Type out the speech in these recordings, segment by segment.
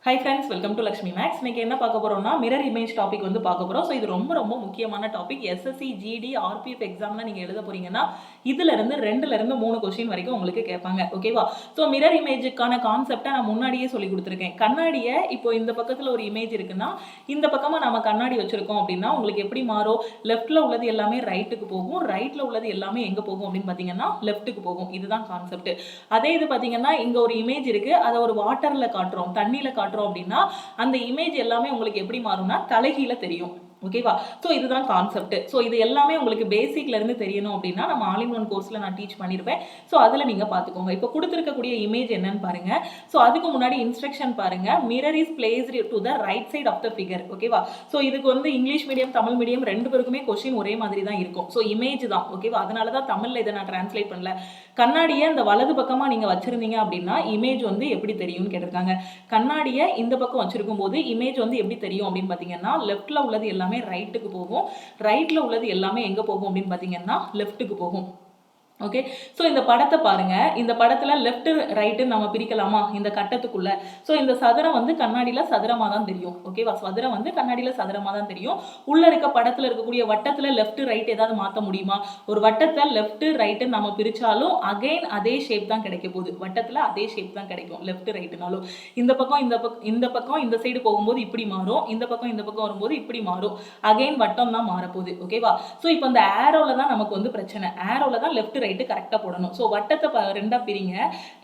Hi friends, welcome to Lakshmi maths. இன்னைக்கு என்ன பார்க்க போறோம்னா மிரர் இமேஜ் டாபிக் வந்து பார்க்க போறோம். ஸோ இது ரொம்ப ரொம்ப முக்கியமான டாபிக். எஸ்எஸ்சி ஜிடி ஆர்பிஎஃப் எக்ஸாம்லாம் நீங்க எழுத போறீங்கன்னா இதுல இருந்து 3 கொஸ்டின் வரைக்கும் உங்களுக்கு கேட்பாங்க. ஓகேவா? ஸோ மிரர் இமேஜுக்கான கான்செப்டை நான் முன்னாடியே சொல்லி கொடுத்துருக்கேன். கண்ணாடியை இப்போ இந்த பக்கத்துல ஒரு இமேஜ் இருக்குன்னா இந்த பக்கமா நம்ம கண்ணாடி வச்சிருக்கோம் அப்படின்னா உங்களுக்கு எப்படி மாறும்? லெஃப்ட்ல உள்ளது எல்லாமே ரைட்டுக்கு போகும், ரைட்ல உள்ளது எல்லாமே எங்க போகும் அப்படின்னு பாத்தீங்கன்னா லெஃப்ட்டுக்கு போகும். இதுதான் கான்செப்ட். அதே இது பாத்தீங்கன்னா இங்க ஒரு இமேஜ் இருக்கு, அதை ஒரு வாட்டர்ல காட்டுறோம், தண்ணியில காட்டுறோம் அப்படின்னா அந்த இமேஜ் எல்லாமே உங்களுக்கு எப்படி மாறும்னா தலைகீழ தெரியும். ஓகேவா? ஸோ இதுதான் கான்செப்ட். ஸோ இது எல்லாமே உங்களுக்கு பேசிக்ல இருந்து தெரியணும் அப்படின்னா நம்ம ஆல் இன் ஒன் கோர்ஸ்ல நான் டீச் பண்ணியிருப்பேன். ஸோ அதில் நீங்க பார்த்துக்கோங்க. இப்போ கொடுத்துருக்கக்கூடிய இமேஜ் என்னன்னு பாருங்க. ஸோ அதுக்கு முன்னாடி இன்ஸ்ட்ரக்ஷன் பாருங்க. Mirror is placed to the right side of the figure. ஓகேவா? ஸோ இதுக்கு வந்து இங்கிலீஷ் மீடியம் தமிழ் மீடியம் ரெண்டு பேருக்குமே கொஸ்டின் ஒரே மாதிரி தான் இருக்கும். ஸோ இமேஜ் தான். ஓகேவா? அதனால தான் தமிழ்ல இதை நான் டிரான்ஸ்லேட் பண்ணல. கண்ணாடியை அந்த வலது பக்கமா நீங்க வச்சிருந்தீங்க அப்படின்னா இமேஜ் வந்து எப்படி தெரியும்னு கேட்டிருக்காங்க. கண்ணாடியை இந்த பக்கம் வச்சிருக்கும் போது இமேஜ் வந்து எப்படி தெரியும் அப்படின்னு பாத்தீங்கன்னா லெஃப்ட்ல உள்ளது எல்லாமே ரைட்டுக்கு போகும், ரைட்ல உள்ளது எல்லாமே எங்க போகும் அப்படின்னு பாத்தீங்கன்னா லெஃப்ட்டுக்கு போகும். ஓகே, ஸோ இந்த படத்தை பாருங்க. இந்த படத்துல லெஃப்ட் ரைட்டு நம்ம பிரிக்கலாமா இந்த கட்டத்துக்குள்ள? ஸோ இந்த சதுரம் வந்து கண்ணாடியில சதுரமா தான் தெரியும். ஓகேவா? சதுரம் வந்து கண்ணாடியில சதுரமா தான் தெரியும். உள்ள இருக்க படத்துல இருக்கக்கூடிய வட்டத்துல லெஃப்ட் ரைட் ஏதாவது மாற்ற முடியுமா? ஒரு வட்டத்தை லெஃப்ட் ரைட்டு நம்ம பிரிச்சாலும் அகைன் அதே ஷேப் தான் கிடைக்க போகுது. வட்டத்துல அதே ஷேப் தான் கிடைக்கும் லெஃப்ட் ரைட்டுனாலும். இந்த பக்கம் இந்த சைடு போகும்போது இப்படி மாறும், இந்த பக்கம் வரும்போது இப்படி மாறும். அகைன் வட்டம் தான் மாறப்போகுது. ஓகேவா? ஸோ இப்போ இந்த ஏரோல தான் நமக்கு வந்து பிரச்சனை. ஏரோல தான் லெஃப்ட் ரைட்டு கரெக்டாக போடணும். ஸோ வட்டத்தை ரெண்டா பிரிங்க.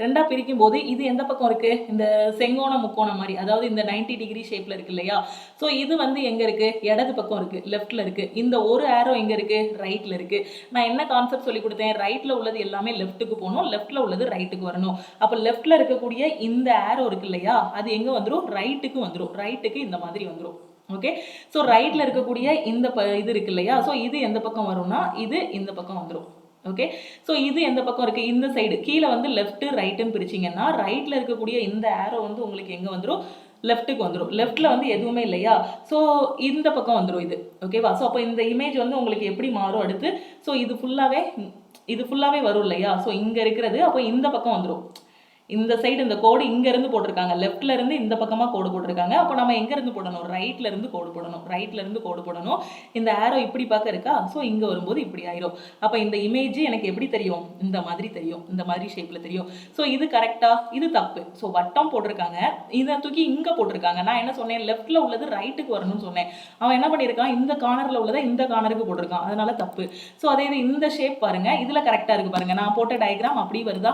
ரெண்டா பிரிக்கும் போது இது எந்த பக்கம் இருக்கு? இந்த செங்கோண முக்கோணம் மாதிரி, அதாவது இந்த 90 டிகிரி ஷேப்ல இருக்கு இல்லையா? ஸோ இது வந்து எங்க இருக்கு? இடது பக்கம் இருக்கு, லெஃப்ட்ல இருக்கு. இந்த ஒரு ஏரோ எங்க இருக்கு? ரைட்ல இருக்கு. நான் என்ன கான்செப்ட் சொல்லி கொடுத்தேன்? ரைட்ல உள்ளது எல்லாமே லெஃப்ட்டுக்கு போகணும், லெஃப்ட்ல உள்ளது ரைட்டுக்கு வரணும். அப்போ லெஃப்ட்ல இருக்கக்கூடிய இந்த ஏரோ இருக்கு இல்லையா, அது எங்க வந்துடும்? ரைட்டுக்கு வந்துடும். ரைட்டுக்கு இந்த மாதிரி வந்துடும். ஓகே, ஸோ ரைட்ல இருக்கக்கூடிய இந்த இது இருக்கு இல்லையா, ஸோ இது எந்த பக்கம் வரும்னா இது இந்த பக்கம் வந்துடும். ஓகே, ஸோ இது எந்த பக்கம் இருக்கு? இந்த சைடு. கீழே வந்து லெஃப்ட் ரைட்டுன்னு பிரிச்சிங்கன்னா ரைட்ல இருக்கக்கூடிய இந்த ஏரோ வந்து உங்களுக்கு எங்க வந்துடும்? லெஃப்ட்டுக்கு வந்துடும். லெஃப்ட்ல வந்து எதுவுமே இல்லையா, ஸோ இந்த பக்கம் வந்துடும் இது. ஓகேவா? ஸோ அப்போ இந்த இமேஜ் வந்து உங்களுக்கு எப்படி மாறும் அடுத்து? ஸோ இது ஃபுல்லாவே வரும் இல்லையா? ஸோ இங்க இருக்கிறது அப்போ இந்த பக்கம் வந்துடும். இந்த சைடு இந்த கோடு இங்க இருந்து போட்டிருக்காங்க, லெஃப்ட்ல இருந்து இந்த பக்கமா கோடு போட்டிருக்காங்க. அப்போ நம்ம எங்க இருந்து போடணும்? ரைட்ல இருந்து கோடு போடணும். ரைட்ல இருந்து கோடு போடணும். இந்த ஆரோ இப்படி பார்க்க இருக்கா, ஸோ இங்க வரும்போது இப்படி ஆயிரும். அப்போ இந்த இமேஜ் எனக்கு எப்படி தெரியும்? இந்த மாதிரி தெரியும், இந்த மாதிரி ஷேப்ல தெரியும். ஸோ இது கரெக்டா? இது தப்பு. ஸோ வட்டம் போட்டிருக்காங்க, இதை தூக்கி இங்க போட்டிருக்காங்க. நான் என்ன சொன்னேன்? லெஃப்ட்ல உள்ளது ரைட்டுக்கு வரணும்னு சொன்னேன். அவன் என்ன பண்ணியிருக்கான்? இந்த கார்னர்ல உள்ளதை இந்த கார்னருக்கு போட்டிருக்கான், அதனால தப்பு. ஸோ அதே இது இந்த ஷேப் பாருங்க, இதுல கரெக்டா இருக்கு பாருங்க. நான் போட்ட டயக்ராம் அப்படி வருதா?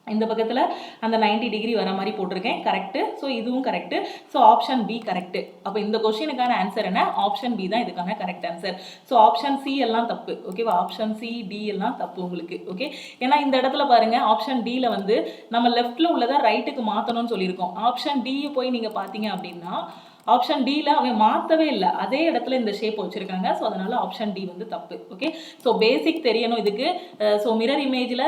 இந்த பக்கத்தில் அந்த 90 டிகிரி வர மாதிரி போட்டிருக்கேன், கரெக்டு. ஸோ இதுவும் correct. So option B correct. அப்போ இந்த கொஸ்டினுக்கான ஆன்சர் என்ன? ஆப்ஷன் பி தான் இதுக்கான correct answer. So option C எல்லாம் தப்பு. ஓகேவா? ஆப்ஷன் சி, டி எல்லாம் தப்பு உங்களுக்கு. ஓகே, ஏன்னா இந்த இடத்துல பாருங்க, ஆப்ஷன் டியில் வந்து நம்ம லெஃப்ட்ல உள்ளதை ரைட்டுக்கு மாற்றணும்னு சொல்லியிருக்கோம். ஆப்ஷன் டி போய் நீங்கள் பார்த்தீங்க அப்படின்னா ஆப்ஷன் டியில் அவன் மாற்றவே இல்லை, அதே இடத்துல இந்த ஷேப் வச்சிருக்காங்க. ஸோ அதனால ஆப்ஷன் டி வந்து தப்பு. ஓகே, ஸோ பேசிக் தெரியணும் இதுக்கு. ஸோ மிரர் இமேஜில்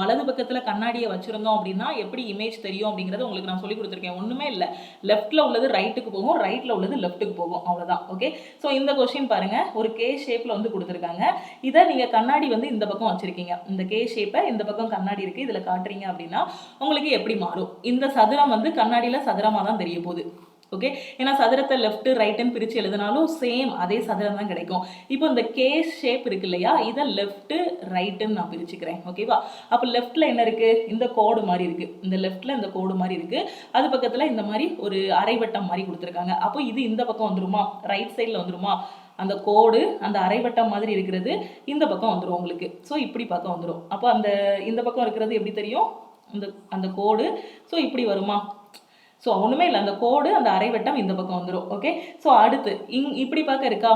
வலது பக்கத்தில் கண்ணாடியை வச்சிருந்தோம் அப்படின்னா எப்படி இமேஜ் தெரியும் அப்படிங்கிறத உங்களுக்கு நான் சொல்லி கொடுத்துருக்கேன். ஒன்றுமே இல்லை, லெஃப்ட்ல உள்ளது ரைட்டுக்கு போகும், ரைட்ல உள்ளது லெஃப்ட்டுக்கு போகும், அவ்வளோதான். ஓகே, ஸோ இந்த கொஸ்டின் பாருங்க, ஒரு கே ஷேப்ல வந்து கொடுத்துருக்காங்க. இதை நீங்கள் கண்ணாடி வந்து இந்த பக்கம் வச்சிருக்கீங்க, இந்த கே ஷேப்பை இந்த பக்கம் கண்ணாடி இருக்கு, இதில் காட்டுறீங்க அப்படின்னா உங்களுக்கு எப்படி மாறும்? இந்த சதுரம் வந்து கண்ணாடியில் சதுரமாக தான் தெரிய போகுது. ஓகே, ஏன்னா சதுரத்தை லெஃப்ட் ரைட்டுன்னு பிரித்து எழுதினாலும் சேம் அதே சதுரம் தான் கிடைக்கும். இப்போ இந்த கே ஷேப் இருக்கு இல்லையா, இதை லெஃப்ட் ரைட்டுன்னு நான் பிரிச்சுக்கிறேன். ஓகேவா? அப்போ லெஃப்ட்ல என்ன இருக்கு? இந்த கோடு மாதிரி இருக்கு, இந்த லெஃப்ட்ல இந்த கோடு மாதிரி இருக்கு. அது பக்கத்தில் இந்த மாதிரி ஒரு அரைவட்டம் மாதிரி கொடுத்துருக்காங்க. அப்போ இது இந்த பக்கம் வந்துருமா? ரைட் சைடில் வந்துருமா? அந்த கோடு அந்த அரைவட்டம் மாதிரி இருக்கிறது இந்த பக்கம் வந்துடும் உங்களுக்கு. ஸோ இப்படி பக்கம் வந்துடும். அப்போ அந்த இந்த பக்கம் இருக்கிறது எப்படி தெரியும்? அந்த கோடு. ஸோ இப்படி வருமா? ஸோ ஒன்றுமே இல்லை, அந்த கோடு அந்த அரைவட்டம் இந்த பக்கம் வந்துடும். ஓகே, ஸோ அடுத்து இப்படி பார்க்க இருக்கா?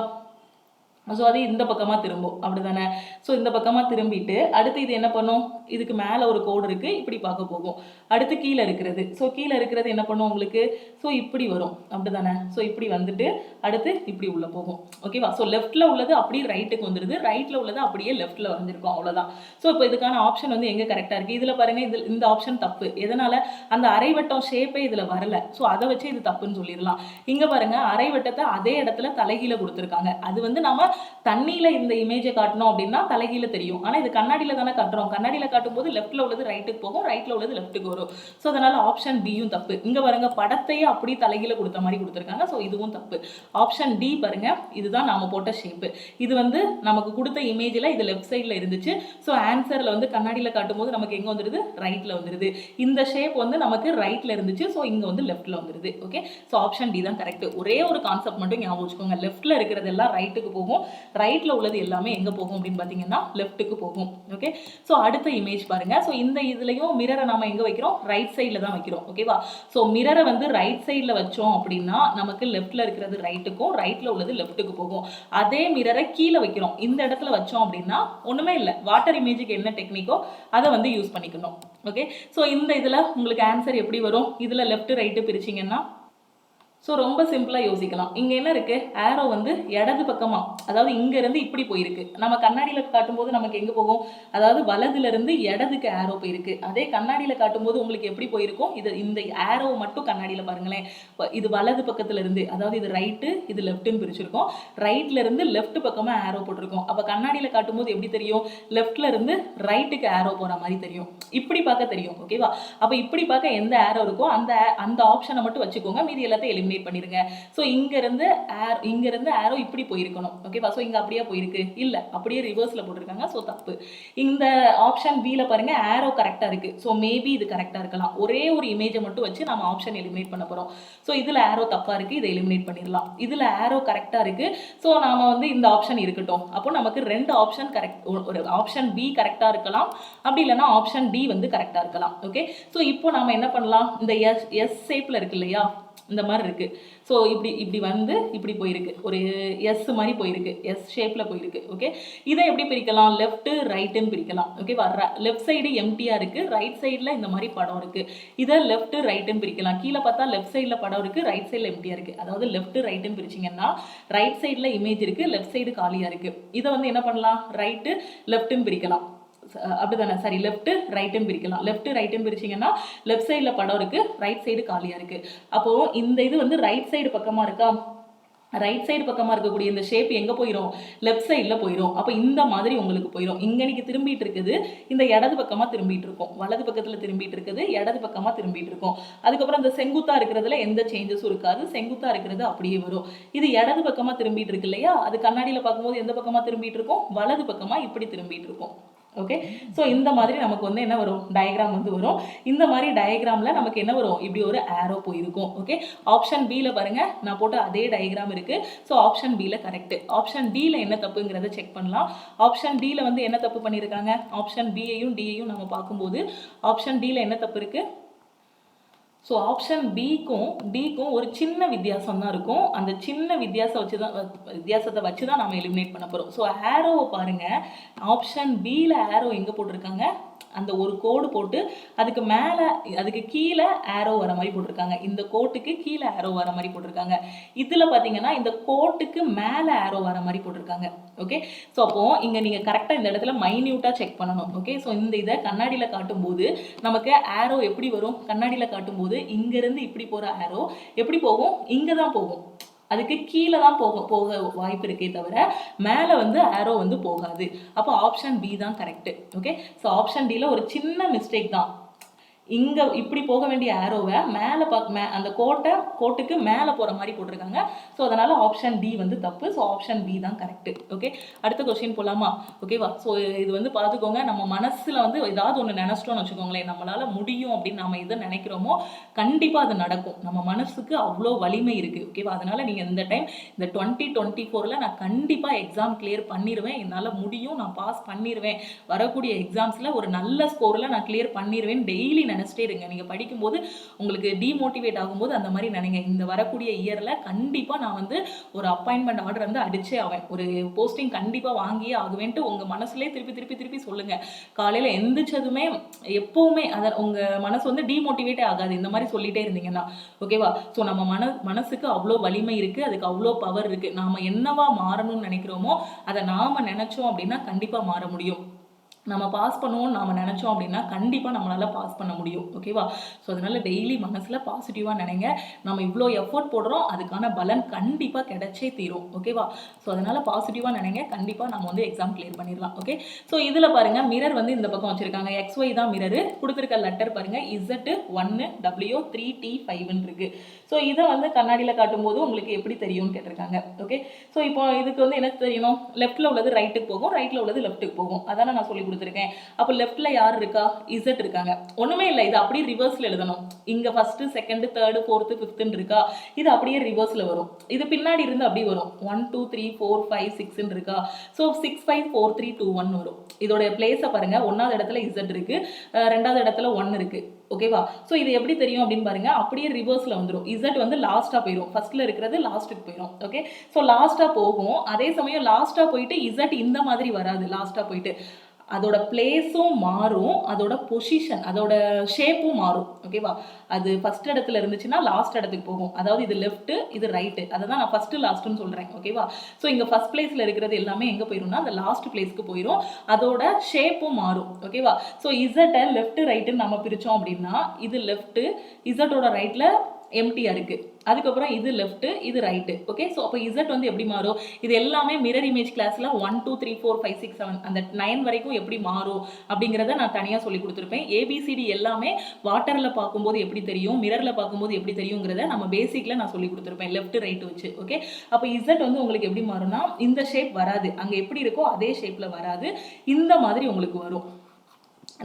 ஸோ அது இந்த பக்கமாக திரும்பும், அப்படி தானே? ஸோ இந்த பக்கமாக திரும்பிட்டு அடுத்து இது என்ன பண்ணும்? இதுக்கு மேலே ஒரு கோடு இருக்குது, இப்படி பார்க்க போகும். அடுத்து கீழே இருக்கிறது, ஸோ கீழே இருக்கிறது என்ன பண்ணும் உங்களுக்கு? ஸோ இப்படி வரும், அப்படி தானே? ஸோ இப்படி வந்துட்டு அடுத்து இப்படி உள்ளே போகும். ஓகேவா? ஸோ லெஃப்ட்டில் உள்ளது அப்படியே ரைட்டுக்கு வந்துடுது, ரைட்டில் உள்ளது அப்படியே லெஃப்ட்டில் வந்துருக்கும், அவ்வளோதான். ஸோ இப்போ இதுக்கான ஆப்ஷன் வந்து எங்கே கரெக்டாக இருக்குது? இதில் பாருங்கள், இந்த ஆப்ஷன் தப்பு. எதனால்? அந்த அரைவட்டம் ஷேப்பே இதில் வரலை. ஸோ அதை வச்சு இது தப்புன்னு சொல்லிடலாம். இங்கே பாருங்கள், அரைவட்டத்தை அதே இடத்துல தலைகீழ கொடுத்துருக்காங்க. அது வந்து நம்ம தண்ணியில் இந்த இமேஜை காட்டணும் அப்படின்னா தலைகீழ தெரியும். ஆனால் இது கண்ணாடியில் தானே காட்டுறோம். கண்ணாடியில் காட்டும்போது லெஃப்ட்டில் உள்ளது ரைட்டுக்கு போகும், ரைட்டில் உள்ளது லெஃப்ட்டுக்கு வரும். ஸோ அதனால் ஆப்ஷன் பியும் தப்பு. இங்கே பாருங்க படத்தையே அப்படி தலைகீழ கொடுத்த மாதிரி கொடுத்துருக்காங்க. ஸோ இதுவும் தப்பு. ஆப்ஷன் டி பாருங்க, இதுதான் நாம போட்ட ஷேப்பு. இது வந்து நமக்கு கொடுத்த இமேஜில் இது லெஃப்ட் சைடில் இருந்துச்சு. ஸோ ஆன்சரில் வந்து கண்ணாடியில் காட்டும் போது நமக்கு எங்கே வந்துடுது, ரைட்டில் வந்துடுது. இந்த ஷேப் வந்து நமக்கு ரைட்டில் இருந்துச்சு, ஸோ இங்கே வந்து லெஃப்ட்டில் வந்துடுது. ஓகே, ஸோ ஆப்ஷன் டி தான் கரெக்ட். ஒரே ஒரு கான்செப்ட் மட்டும் ஞாபகம் வச்சுக்கோங்க, லெஃப்ட்டில் இருக்கிறது எல்லாம் ரைட்டுக்கு போகும், ரைட்டில் உள்ளது எல்லாமே எங்கே போகும் அப்படின்னு பார்த்தீங்கன்னா லெஃப்ட்டுக்கு போகும். ஓகே, ஸோ அடுத்த இமேஜ் பாருங்க. ஸோ இந்த இதுலையும் மிரரை நாம எங்கே வைக்கிறோம், ரைட் சைடில் தான் வைக்கிறோம். ஓகேவா, ஸோ மிரரை வந்து ரைட் சைடில் வச்சோம் அப்படின்னா நமக்கு லெஃப்ட்டில் இருக்கிறது ரைட்டுக்கும், ரைட்டில் உள்ளது லெஃப்ட்டுக்கு போகும். அதே மிரரை கீழே வைக்கிறோம், இந்த இடத்துல வச்சோம் அப்படின்னா ஒன்றுமே இல்லை, வாட்டர் இமேஜுக்கு என்ன டெக்னிக்கோ அதை வந்து யூஸ் பண்ணிக்கணும். ஓகே, ஸோ இந்த இதில் உங்களுக்கு ஆன்சர் எப்படி வரும், இதில் லெஃப்ட் ரைட்டு பிரிச்சிங்கன்னா ஸோ ரொம்ப சிம்பிளாக யோசிக்கலாம். இங்கே என்ன இருக்குது, ஆரோ வந்து இடது பக்கமாக, அதாவது இங்கேருந்து இப்படி போயிருக்கு. நம்ம கண்ணாடியில் காட்டும்போது நமக்கு எங்கே போகும், அதாவது வலதுலேருந்து இடதுக்கு ஆரோ போயிருக்கு. அதே கண்ணாடியில் காட்டும்போது உங்களுக்கு எப்படி போயிருக்கும், இது இந்த ஆரோ மட்டும் கண்ணாடியில் பாருங்களேன், இது வலது பக்கத்தில் இருந்து, அதாவது இது ரைட்டு இது லெஃப்ட்டுன்னு பிரிச்சிருக்கோம், ரைட்லேருந்து லெஃப்ட் பக்கமாக ஆரோ போட்டிருக்கோம். அப்போ கண்ணாடியில் காட்டும்போது எப்படி தெரியும், லெஃப்ட்லேருந்து ரைட்டுக்கு ஆரோ போகிற மாதிரி தெரியும், இப்படி பார்க்க தெரியும். ஓகேவா, அப்போ இப்படி பார்க்க எந்த ஆரோ இருக்கோ அந்த ஆப்ஷனை மட்டும் வச்சுக்கோங்க, மீதி எல்லாத்தையும் எலிமினேட் பண்ணிருங்க. சோ இங்க இருந்து ஆரோ இப்படி போயிருக்கணும். ஓகேவா, சோ இங்க அப்படியே போயிருக்கு, இல்ல அப்படியே ரிவர்ஸ்ல போட்டுருக்காங்க. சோ தப்பு. இந்த ஆப்ஷன் பில பாருங்க ஆரோ கரெக்டா இருக்கு. சோ மேபி இது கரெக்டா இருக்கலாம். ஒரே ஒரு இமேஜை மட்டும் வச்சு நம்ம ஆப்ஷன் எலிமினேட் பண்ண போறோம். சோ இதுல ஆரோ தப்பா இருக்கு, இதை எலிமினேட் பண்ணிடலாம். இதுல ஆரோ கரெக்டா இருக்கு, சோ நாம வந்து இந்த ஆப்ஷன் இருக்கட்டும். அப்போ நமக்கு ரெண்டு ஆப்ஷன் கரெக்ட், ஒரு ஆப்ஷன் பி கரெக்டா இருக்கலாம், அப்படி இல்லைன்னா ஆப்ஷன் டி வந்து கரெக்டா இருக்கலாம். ஓகே, சோ இப்போ நாம என்ன பண்ணலாம், இந்த எஸ் ஷேப்ல இருக்கு இல்லையா, இந்த மாதிரி இருக்கு. ஸோ இப்படி வந்து இப்படி போயிருக்கு, ஒரு எஸ் மாதிரி போயிருக்கு, எஸ் ஷேப்ல போயிருக்கு. ஓகே, இதை எப்படி பிரிக்கலாம், லெஃப்ட் ரைட்டுன்னு பிரிக்கலாம். ஓகேவா, லெஃப்ட் சைடு எம்டியா இருக்கு, ரைட் சைடில் இந்த மாதிரி படம் இருக்கு. இதை லெஃப்ட் ரைட்டுன்னு பிரிக்கலாம். கீழே பார்த்தா லெஃப்ட் சைடில் படம் இருக்கு, ரைட் சைடில் எம்டியா இருக்கு. அதாவது லெஃப்ட் ரைட்டுன்னு பிரிச்சிங்கன்னா ரைட் சைடில் இமேஜ் இருக்கு, லெஃப்ட் சைடு காலியா இருக்கு. இதை வந்து என்ன பண்ணலாம், ரைட்டு லெஃப்ட்னு பிரிக்கலாம். அப்படிதானே, சரி, லெஃப்ட் ரைட்டுன்னு பிரிக்கலாம். லெஃப்ட் ரைட்டுன்னு பிரிச்சிங்கன்னா லெஃப்ட் சைடில் படம் இருக்கு, ரைட் சைடு காலியா இருக்கு. அப்போ இந்த இது வந்து ரைட் சைடு பக்கமா இருக்கா, ரைட் சைடு பக்கமாக இருக்கக்கூடிய இந்த ஷேப் எங்கே போயிடும், லெஃப்ட் சைடில் போயிடும். அப்போ இந்த மாதிரி உங்களுக்கு போயிடும். இங்கே இன்னைக்கு திரும்பிட்டு இருக்குது, இந்த இடது பக்கமாக திரும்பிட்டு இருக்கும், வலது பக்கத்தில் திரும்பிட்டு இருக்குது, இடது பக்கமாக திரும்பிட்டு இருக்கும். அதுக்கப்புறம் இந்த செங்குத்தா இருக்கிறதுல எந்த சேஞ்சஸும் இருக்காது, செங்குத்தா இருக்கிறது அப்படியே வரும். இது இடது பக்கமாக திரும்பிட்டு இருக்கு இல்லையா, அது கண்ணாடியில் பார்க்கும்போது எந்த பக்கமாக திரும்பிட்டு இருக்கும், வலது பக்கமாக இப்படி திரும்பிட்டு இருக்கும். ஓகே, ஸோ இந்த மாதிரி நமக்கு வந்து என்ன வரும், டயக்ராம் வந்து வரும். இந்த மாதிரி டயக்ராமில் நமக்கு என்ன வரும், இப்படி ஒரு ஆரோ போயிருக்கும். ஓகே, ஆப்ஷன் பியில் பாருங்க, நான் போட்ட அதே டயக்ராம் இருக்கு. ஸோ ஆப்ஷன் பியில் கரெக்ட். ஆப்ஷன் டியில் என்ன தப்புங்கிறத செக் பண்ணலாம். ஆப்ஷன் டியில் வந்து என்ன தப்பு பண்ணியிருக்காங்க, ஆப்ஷன் பியையும் டியையும் நம்ம பார்க்கும்போது ஆப்ஷன் டியில் என்ன தப்பு இருக்கு, ஸோ ஆப்ஷன் டிக்கும் ஒரு சின்ன வித்தியாசம் தான் இருக்கும். அந்த சின்ன வித்தியாசத்தை வச்சு தான் நம்ம எலிமினேட் பண்ண போகிறோம். ஸோ ஆரோவை பாருங்கள், ஆப்ஷன் பியில் ஆரோ எங்கே போட்டிருக்காங்க, அந்த ஒரு கோடு போட்டு அதுக்கு மேலே அதுக்கு கீழே ஆரோ வர மாதிரி போட்டிருக்காங்க. இந்த கோட்டுக்கு கீழே ஆரோ வர மாதிரி போட்டிருக்காங்க. இதில் பார்த்தீங்கன்னா இந்த கோட்டுக்கு மேலே ஆரோ வர மாதிரி போட்டிருக்காங்க. ஓகே, ஸோ அப்போது இங்கே நீங்கள் கரெக்டாக இந்த இடத்துல மைன்யூட்டாக செக் பண்ணணும். ஓகே, ஸோ இந்த இதை கண்ணாடியில் காட்டும்போது நமக்கு ஆரோ எப்படி வரும், கண்ணாடியில் காட்டும்போது இங்கேருந்து இப்படி போகிற ஆரோ எப்படி போகும், இங்கே தான் போகும், அதுக்கு கீழே தான் போக வாய்ப்பு இருக்கே தவிர மேலே வந்து ஆரோ வந்து போகாது. அப்போ ஆப்ஷன் பி தான் கரெக்ட். ஓகே, ஸோ ஆப்ஷன் டியில் ஒரு சின்ன மிஸ்டேக் தான், இங்கே இப்படி போக வேண்டிய ஆரோவை மேலே அந்த கோட்டுக்கு மேலே போகிற மாதிரி போட்டிருக்காங்க. ஸோ அதனால் ஆப்ஷன் டி வந்து தப்பு. ஸோ ஆப்ஷன் பி தான் கரெக்டு. ஓகே, அடுத்த கொஸ்டின் போகலாமா? ஓகேவா, ஸோ இது வந்து பார்த்துக்கோங்க, நம்ம மனசில் வந்து ஏதாவது ஒன்று நினச்சிட்டோம்னு வச்சுக்கோங்களேன், நம்மளால் முடியும் அப்படின்னு நம்ம எதை நினைக்கிறோமோ கண்டிப்பாக அது நடக்கும். நம்ம மனசுக்கு அவ்வளோ வலிமை இருக்குது. ஓகேவா, அதனால் நீங்கள் இந்த டைம் இந்த 2024 நான் கண்டிப்பாக எக்ஸாம் கிளியர் பண்ணிடுவேன், என்னால் முடியும், நான் பாஸ் பண்ணிடுவேன், வரக்கூடிய எக்ஸாம்ஸில் ஒரு நல்ல ஸ்கோரில் நான் கிளியர் பண்ணிடுவேன் டெய்லி நினச்சிட்டே இருங்க. நீங்கள் படிக்கும்போது உங்களுக்கு டிமோட்டிவேட் ஆகும்போது அந்த மாதிரி நினைங்க, இந்த வரக்கூடிய இயரில் கண்டிப்பாக நான் வந்து ஒரு அப்பாயின்மெண்ட் ஆர்டர் வந்து அடிச்சே ஆவேன், ஒரு போஸ்டிங் கண்டிப்பாக வாங்கியே ஆகுவேன்ட்டு உங்கள் மனசுலேயே திருப்பி சொல்லுங்கள். காலையில் எந்திரிச்சதுமே எப்போவுமே அதை உங்கள் மனசு வந்து டிமோட்டிவேட்டே ஆகாது இந்த மாதிரி சொல்லிட்டே இருந்தீங்கன்னா. ஓகேவா, ஸோ நம்ம மனசுக்கு அவ்வளோ வலிமை இருக்குது, அதுக்கு அவ்வளோ பவர் இருக்குது. நாம் என்னவா மாறணும்னு நினைக்கிறோமோ அதை நாம் நினச்சோம் அப்படின்னா கண்டிப்பாக மாற முடியும். நம்ம பாஸ் பண்ணுவோம்னு நாம் நினச்சோம் அப்படின்னா கண்டிப்பாக நம்மளால் பாஸ் பண்ண முடியும். ஓகேவா? ஸோ அதனால் டெய்லி மனசில் பாசிட்டிவாக நினைங்க. நம்ம இவ்வளோ எஃபோர்ட் போடுறோம், அதுக்கான பலன் கண்டிப்பாக கிடைச்சே தீரும். ஓகேவா? ஸோ அதனால் பாசிட்டிவாக நினைங்க. கண்டிப்பாக நம்ம வந்து எக்ஸாம் கிளியர் பண்ணிடலாம். ஓகே. ஸோ இதில் பாருங்கள், மிரர் வந்து இந்த பக்கம் வச்சுருக்காங்க. XY தான் மிரரு. கொடுத்துருக்க லெட்டர் பாருங்கள், Z1 W 3 T5ன்னு இருக்குது. ஸோ இதை வந்து கண்ணாடியில் காட்டும்போது உங்களுக்கு எப்படி தெரியும்னு கேட்டிருக்காங்க. ஓகே. ஸோ இப்போ இதுக்கு வந்து என்ன தெரியணும்? லெஃப்ட்டில் உள்ளது ரைட்டுக்கு போகும், ரைட்டில் உள்ளது லெஃப்ட்டுக்கு போகும். அதான நான் சொல்லி கொடுத்துருக்கேன். அப்போ லெஃப்ட்ல யார் இருக்கா? Z இருக்காங்க. ஒண்ணுமே இல்லை, இது அப்படியே ரிவர்ஸ்ல எழுதணும். இங்க ஃபர்ஸ்ட், செகண்ட், தேர்ட், ஃபோர்த், ஃபிஃப்த்னு இருக்கா, இது அப்படியே ரிவர்ஸ்ல வரும். இது பின்னாடி இருந்து அப்படி வரும். 1 2 3 4 5 6ன்னு இருக்கா. ஸோ 6 5 4 3 2 1 வரும். இதோட பிளேஸை பாருங்க. ஒன்னாவது இடத்துல Z இருக்கு, ரெண்டாவது இடத்துல 1 இருக்கு. ஓகேவா? ஸோ இது எப்படி தெரியும் அப்படின்னு பாருங்க. அப்படியே ரிவர்ஸ்ல வந்துடும். Z வந்து லாஸ்டா போயிடும். ஃபர்ஸ்ட்ல இருக்கிறது லாஸ்ட்டுக்கு போயிடும். ஓகே. ஸோ லாஸ்டா போகும். அதே சமயம் லாஸ்டா போயிட்டு Z இந்த மாதிரி வராது. லாஸ்டா போயிட்டு அதோட பிளேஸும் மாறும், அதோட பொசிஷன், அதோட ஷேப்பும் மாறும். ஓகேவா? அது ஃபர்ஸ்ட் இடத்துல இருந்துச்சுன்னா லாஸ்ட் இடத்துக்கு போகும். அதாவது இது லெஃப்ட், இது ரைட்டு. அதை தான் நான் ஃபர்ஸ்ட் லாஸ்ட்னு சொல்றேன். ஓகேவா? ஸோ இங்க ஃபர்ஸ்ட் பிளேஸ்ல இருக்கிறது எல்லாமே எங்க போயிரும்னா அந்த லாஸ்ட் பிளேஸ்க்கு போயிடும். அதோட ஷேப்பும் மாறும். ஓகேவா? ஸோ இசட்டை லெஃப்ட் ரைட்டுன்னு நம்ம பிரிச்சோம் அப்படின்னா இது லெஃப்ட், இசட்டோட ரைட்ல எம்டியா இருக்கு. அதுக்கப்புறம் இது லெஃப்ட், இது ரைட்டு. ஓகே. ஸோ அப்போ இசட் வந்து எப்படி மாறும்? இது எல்லாமே மிரர் இமேஜ் கிளாஸ்ல 1 2 3 4 5 6 7 அந்த 9 வரைக்கும் எப்படி மாறும் அப்படிங்கிறத நான் தனியாக சொல்லி கொடுத்துருப்பேன். ABCD எல்லாமே வாட்டரில் பார்க்கும்போது எப்படி தெரியும், மிரரில் பார்க்கும்போது எப்படி தெரியுங்கிறத நம்ம பேசிக்ல நான் சொல்லி கொடுத்துருப்பேன், லெஃப்ட் ரைட் வச்சு. ஓகே. அப்போ இசட் வந்து உங்களுக்கு எப்படி மாறும்னா இந்த ஷேப் வராது, அங்கே எப்படி இருக்கோ அதே ஷேப்ல வராது, இந்த மாதிரி உங்களுக்கு வரும்.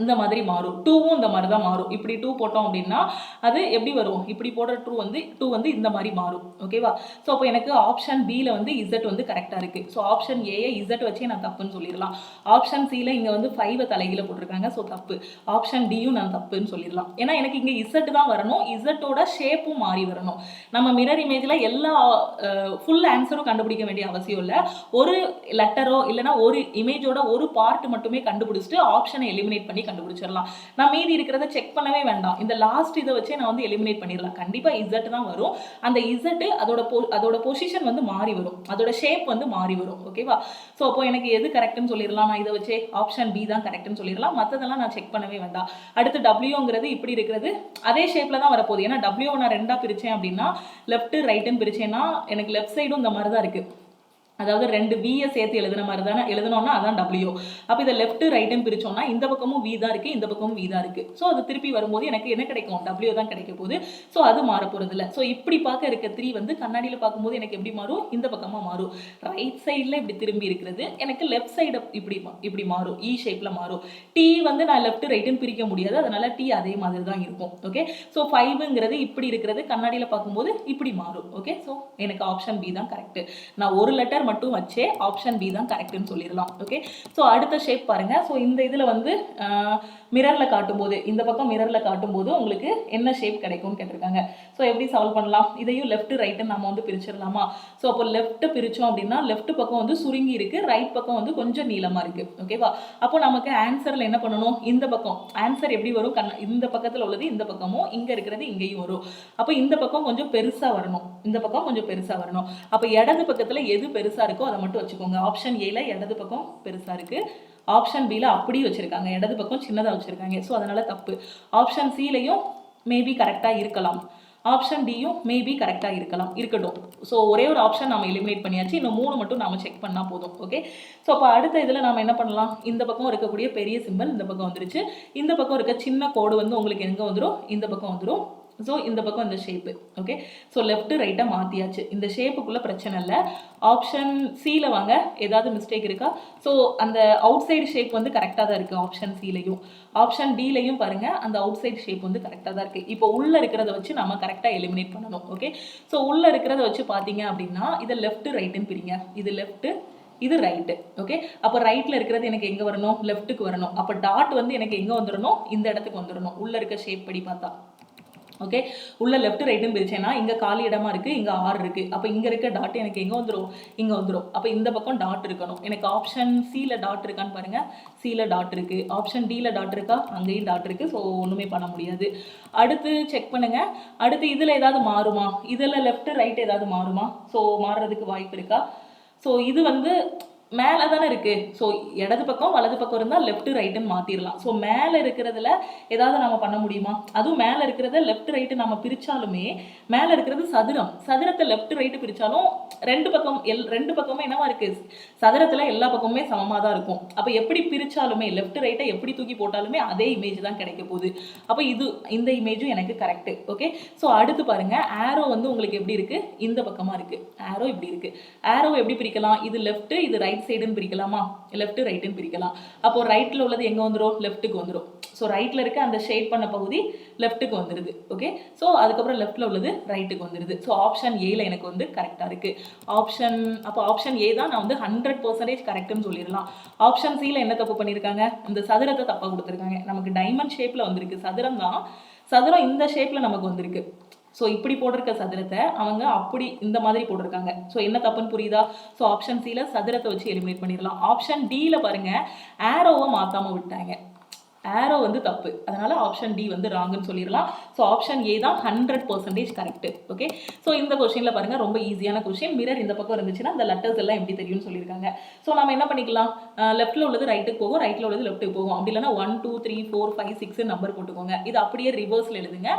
இந்த மாதிரி மாறும். 2வும் இந்த மாதிரி தான் மாறும். இப்படி 2 போட்டோம் அப்படின்னா அது எப்படி வரும்? இப்படி போடுற 2 வந்து இந்த மாதிரி மாறும். ஓகேவா? ஸோ அப்போ எனக்கு ஆப்ஷன் பியில் வந்து இசட் வந்து கரெக்டாக இருக்குது. ஸோ ஆப்ஷன் ஏயை இசட் வச்சே நான் தப்புன்னு சொல்லிடலாம். ஆப்ஷன் சியில் இங்கே வந்து 5 தலைகீழ போட்டிருக்காங்க. ஸோ தப்பு. ஆப்ஷன் டியும் நான் தப்புன்னு சொல்லிடலாம். ஏன்னா எனக்கு இங்கே இசட் தான் வரணும், இசட்டோட ஷேப்பும் மாறி வரணும். நம்ம மிரர் இமேஜில் எல்லா ஃபுல் ஆன்சரும் கண்டுபிடிக்க வேண்டிய அவசியம் இல்லை. ஒரு லெட்டரோ இல்லைனா ஒரு இமேஜோட ஒரு பார்ட் மட்டுமே கண்டுபிடிச்சிட்டு ஆப்ஷனை எலிமினேட் பண்ணி கண்டுபிடிச்சிடலாம். நான் மீதி இருக்கிறத செக் பண்ணவே வேண்டாம். இந்த லாஸ்ட் இதை வச்சே நான் வந்து எலிமினேட் பண்ணிடலாம். கண்டிப்பா இசட் தான் வரும். அந்த இசட் அதோட பொசிஷன் வந்து மாறி வரும், அதோட ஷேப் வந்து மாறி வரும். ஓகேவா? ஸோ அப்போ எனக்கு எது கரெக்ட்னு சொல்லிடலாம்? நான் இதை வச்சே ஆப்ஷன் பி தான் கரெக்ட்னு சொல்லிடலாம். மற்றதெல்லாம் நான் செக் பண்ணவே வேண்டாம். அடுத்து டபிள்யூங்கிறது இப்படி இருக்கிறது அதே ஷேப்ல தான் வரப்போகுது. ஏன்னா டபிள்யூ நான் ரெண்டா பிரிச்சேன் அப்படின்னா லெஃப்ட் ரைட்டுன்னு பிரிச்சேன்னா எனக்கு லெஃப்ட் சைடும் இந்த மாதிரி தான் இருக்கு. அதாவது 2 வியை சேர்த்து எழுதுன மாதிரி தானே எழுதணும்னா அதான் டபிள்யூ. அப்போ இதை லெஃப்ட் ரைட்டுன்னு பிரிச்சோம்னா இந்த பக்கமும் வி தான் இருக்குது, இந்த பக்கமும் வி தான் இருக்குது. ஸோ அது திருப்பி வரும்போது எனக்கு என்ன கிடைக்கும்? டபிள்யூ தான் கிடைக்க போகுது. ஸோ அது மாற போகிறது இல்லை. ஸோ இப்படி பார்க்க இருக்க 3 வந்து கண்ணாடியில் பார்க்கும்போது எனக்கு எப்படி மாறும்? இந்த பக்கமாக மாறும். ரைட் சைடில் இப்படி திரும்பி இருக்கிறது எனக்கு லெஃப்ட் சைடு இப்படி மாறும், இ ஷேப்பில் மாறும். டி வந்து நான் லெஃப்ட் ரைட்டுன்னு பிரிக்க முடியாது, அதனால டி அதே மாதிரி தான் இருக்கும். ஓகே. ஸோ 5ங்கிறது இப்படி இருக்கிறது கண்ணாடியில் பார்க்கும்போது இப்படி மாறும். ஓகே. ஸோ எனக்கு ஆப்ஷன் பி தான் கரெக்ட். நான் ஒரு லெட்டர் மட்டும் வச்சே ஆப்ஷன் பி தான் கரெக்ட்னு சொல்லிடலாம். ஓகே. ஸோ அடுத்த ஷேப் பாருங்க. ஸோ இந்த இதில் வந்து மிரரில் காட்டும்போது, இந்த பக்கம் மிரரில் காட்டும்போது உங்களுக்கு என்ன ஷேப் கிடைக்கும்னு கேட்டிருக்காங்க. ஸோ எப்படி சால்வ் பண்ணலாம்? இதையும் லெஃப்ட் ரைட்டுன்னு நம்ம வந்து பிரிச்சிடலாமா? ஸோ அப்போ லெஃப்ட் பிரித்தோம் அப்படின்னா லெஃப்ட் பக்கம் வந்து சுருங்கி இருக்கு, ரைட் பக்கம் வந்து கொஞ்சம் நீளமாக இருக்கு. ஓகேவா? அப்போ நமக்கு ஆன்சரில் என்ன பண்ணணும்? இந்த பக்கம் ஆன்சர் எப்படி வரும்? இந்த பக்கத்தில் உள்ளது இந்த பக்கமும், இங்கே இருக்கிறது இங்கேயும் வரும். அப்போ இந்த பக்கம் கொஞ்சம் பெருசாக வரணும், இந்த பக்கம் கொஞ்சம் பெருசாக வரணும். அப்போ இடது பக்கத்தில் எது பெருசாக இருக்கோ அதை மட்டும் வச்சுக்கோங்க. ஆப்ஷன் ஏல இடது பக்கம் பெருசாக இருக்கு, ஆப்ஷன் பியில் அப்படி வச்சுருக்காங்க, இடது பக்கம் சின்னதாக வச்சுருக்காங்க. ஸோ அதனால் தப்பு. ஆப்ஷன் சிலையும் மேபி கரெக்டாக இருக்கலாம், ஆப்ஷன் டியும் மேபி கரெக்டாக இருக்கட்டும். ஸோ ஒரே ஒரு ஆப்ஷன் நம்ம எலிமினேட் பண்ணியாச்சு, இன்னும் 3 மட்டும் நம்ம செக் பண்ணால் போதும். ஓகே. ஸோ அப்போ அடுத்த இதில் நம்ம என்ன பண்ணலாம்? இந்த பக்கம் இருக்கக்கூடிய பெரிய சிம்பிள் இந்த பக்கம் வந்துருச்சு, இந்த பக்கம் இருக்க சின்ன கோடு வந்து உங்களுக்கு எங்கே வந்துடும்? இந்த பக்கம் வந்துடும். ஸோ இந்த பக்கம் இந்த ஷேப்பு. ஓகே. ஸோ லெஃப்ட் ரைட்டாக மாற்றியாச்சு. இந்த ஷேப்புக்குள்ளே பிரச்சனை இல்லை. ஆப்ஷன் சியில் வாங்க, ஏதாவது மிஸ்டேக் இருக்கா? ஸோ அந்த அவுட் சைடு ஷேப் வந்து கரெக்டாக தான் இருக்குது ஆப்ஷன் சிலையும். ஆப்ஷன் டிலையும் பாருங்கள், அந்த அவுட் சைடு ஷேப் வந்து கரெக்டாக தான் இருக்குது. இப்போ உள்ளே இருக்கிறத வச்சு நம்ம கரெக்டாக எலிமினேட் பண்ணணும். ஓகே. ஸோ உள்ளே இருக்கிறத வச்சு பார்த்தீங்க அப்படின்னா இதை லெஃப்ட் ரைட்டுன்னு பிரிங்க. இது லெஃப்ட்டு, இது ரைட்டு. ஓகே. அப்போ ரைட்டில் இருக்கிறது எனக்கு எங்கே வரணும்? லெஃப்ட்டுக்கு வரணும். அப்போ டாட் வந்து எனக்கு எங்கே வந்துடணும்? இந்த இடத்துக்கு வந்துடணும், உள்ளே இருக்க ஷேப் படி பார்த்தா. ஓகே. உள்ள லெஃப்ட் ரைட்டும் பிரிச்சேன்னா இங்கே காலி இடமா இருக்குது, இங்கே ஆர் இருக்குது. அப்போ இங்கே இருக்க டாட் எனக்கு எங்கே வந்துடும்? இங்கே வந்துடும். அப்போ இந்த பக்கம் டாட் இருக்கணும். எனக்கு ஆப்ஷன் சியில் டாட் இருக்கான்னு பாருங்கள், சியில் டாட் இருக்குது. ஆப்ஷன் டியில் டாட் இருக்கா? அங்கேயும் டாட் இருக்குது. ஸோ ஒன்றுமே பண்ண முடியாது. அடுத்து செக் பண்ணுங்கள். அடுத்து இதில் ஏதாவது மாறுமா? இதில் லெஃப்ட் ரைட் ஏதாவது மாறுமா? ஸோ மாறுறதுக்கு வாய்ப்பு இருக்கா? ஸோ இது வந்து மேலே தானே இருக்குது. ஸோ இடது பக்கம் வலது பக்கம் இருந்தால் லெஃப்ட் ரைட்டுன்னு மாற்றிடலாம். ஸோ மேலே இருக்கிறதுல ஏதாவது நம்ம பண்ண முடியுமா? அதுவும் மேலே இருக்கிறத லெஃப்ட் ரைட்டு நம்ம பிரித்தாலுமே மேலே இருக்கிறது சதுரம். சதுரத்தை லெஃப்ட் ரைட்டு பிரித்தாலும் ரெண்டு பக்கமும் என்னவா இருக்குது? சதுரத்தில் எல்லா பக்கமுமே சமமாக தான் இருக்கும். அப்போ எப்படி பிரித்தாலுமே லெஃப்ட் ரைட்டை எப்படி தூக்கி போட்டாலுமே அதே இமேஜ் தான் கிடைக்க போகுது. அப்போ இந்த இமேஜும் எனக்கு கரெக்டு. ஓகே, ஸோ அடுத்து பாருங்கள், ஆரோ வந்து உங்களுக்கு எப்படி இருக்குது? இந்த பக்கமாக இருக்குது. ஆரோ இப்படி இருக்குது. ஆரோ எப்படி பிரிக்கலாம்? இது லெஃப்ட், இது ரைட் சைடுன்னு பிரிக்கலாமா? லெஃப்ட் ரைட்டுன்னு பிரிக்கலாம். அப்போ ரைட்டில் உள்ளது எங்கே வந்துடும்? லெஃப்ட்டுக்கு வந்துடும். ஸோ ரைட்டில் இருக்க அந்த ஷேட் பண்ண பகுதி லெஃப்ட்டுக்கு வந்துடுது. ஓகே, ஸோ அதுக்கப்புறம் லெஃப்ட்டில் உள்ளது ரைட்டுக்கு வந்துடுது. ஸோ ஆப்ஷன் ஏல எனக்கு வந்து கரெக்டாக இருக்குது. அப்போ ஆப்ஷன் ஏ தான் நான் வந்து 100% கரெக்டுன்னு சொல்லிடலாம். ஆப்ஷன் சியில் என்ன தப்பு பண்ணியிருக்காங்க? இந்த சதுரத்தை தப்பாக கொடுத்துருக்காங்க. நமக்கு டைமண்ட் ஷேப்பில் வந்திருக்கு. சதுரம் தான், சதுரம் இந்த ஷேப்பில் நமக்கு வந்திருக்கு. ஸோ இப்படி போட்டிருக்க சதுரத்தை அவங்க அப்படி இந்த மாதிரி போட்டிருக்காங்க. ஸோ என்ன தப்புன்னு புரியுதா? ஸோ ஆப்ஷன் சியில் சதுரத்தை வச்சு எலிமினேட் பண்ணிடலாம். ஆப்ஷன் டியில் பாருங்கள், ஆரோவை மாற்றாமல் விட்டாங்க. ஆரோ வந்து தப்பு, அதனால ஆப்ஷன் டி வந்து ராங்குன்னு சொல்லிடலாம். ஸோ ஆப்ஷன் ஏ தான் 100% கரெக்டு. ஓகே, ஸோ இந்த கொஸ்டினில் பாருங்கள், ரொம்ப ஈஸியான கொஸ்டின். மிரர் இந்த பக்கம் இருந்துச்சுன்னா அந்த லெட்டர்ஸ் எல்லாம் எப்படி தெரியும்னு சொல்லியிருக்காங்க. ஸோ நம்ம என்ன பண்ணிக்கலாம்? லெஃப்ட்டில் உள்ளது ரைட்டுக்கு போகும், ரைட்டில் உள்ளது லெஃப்ட்டுக்கு போகும். அப்படி இல்லைன்னா 1 2 3 4 5 6 நம்பர் போட்டுக்கோங்க. இது அப்படியே ரிவர்ஸில் எழுதுங்க.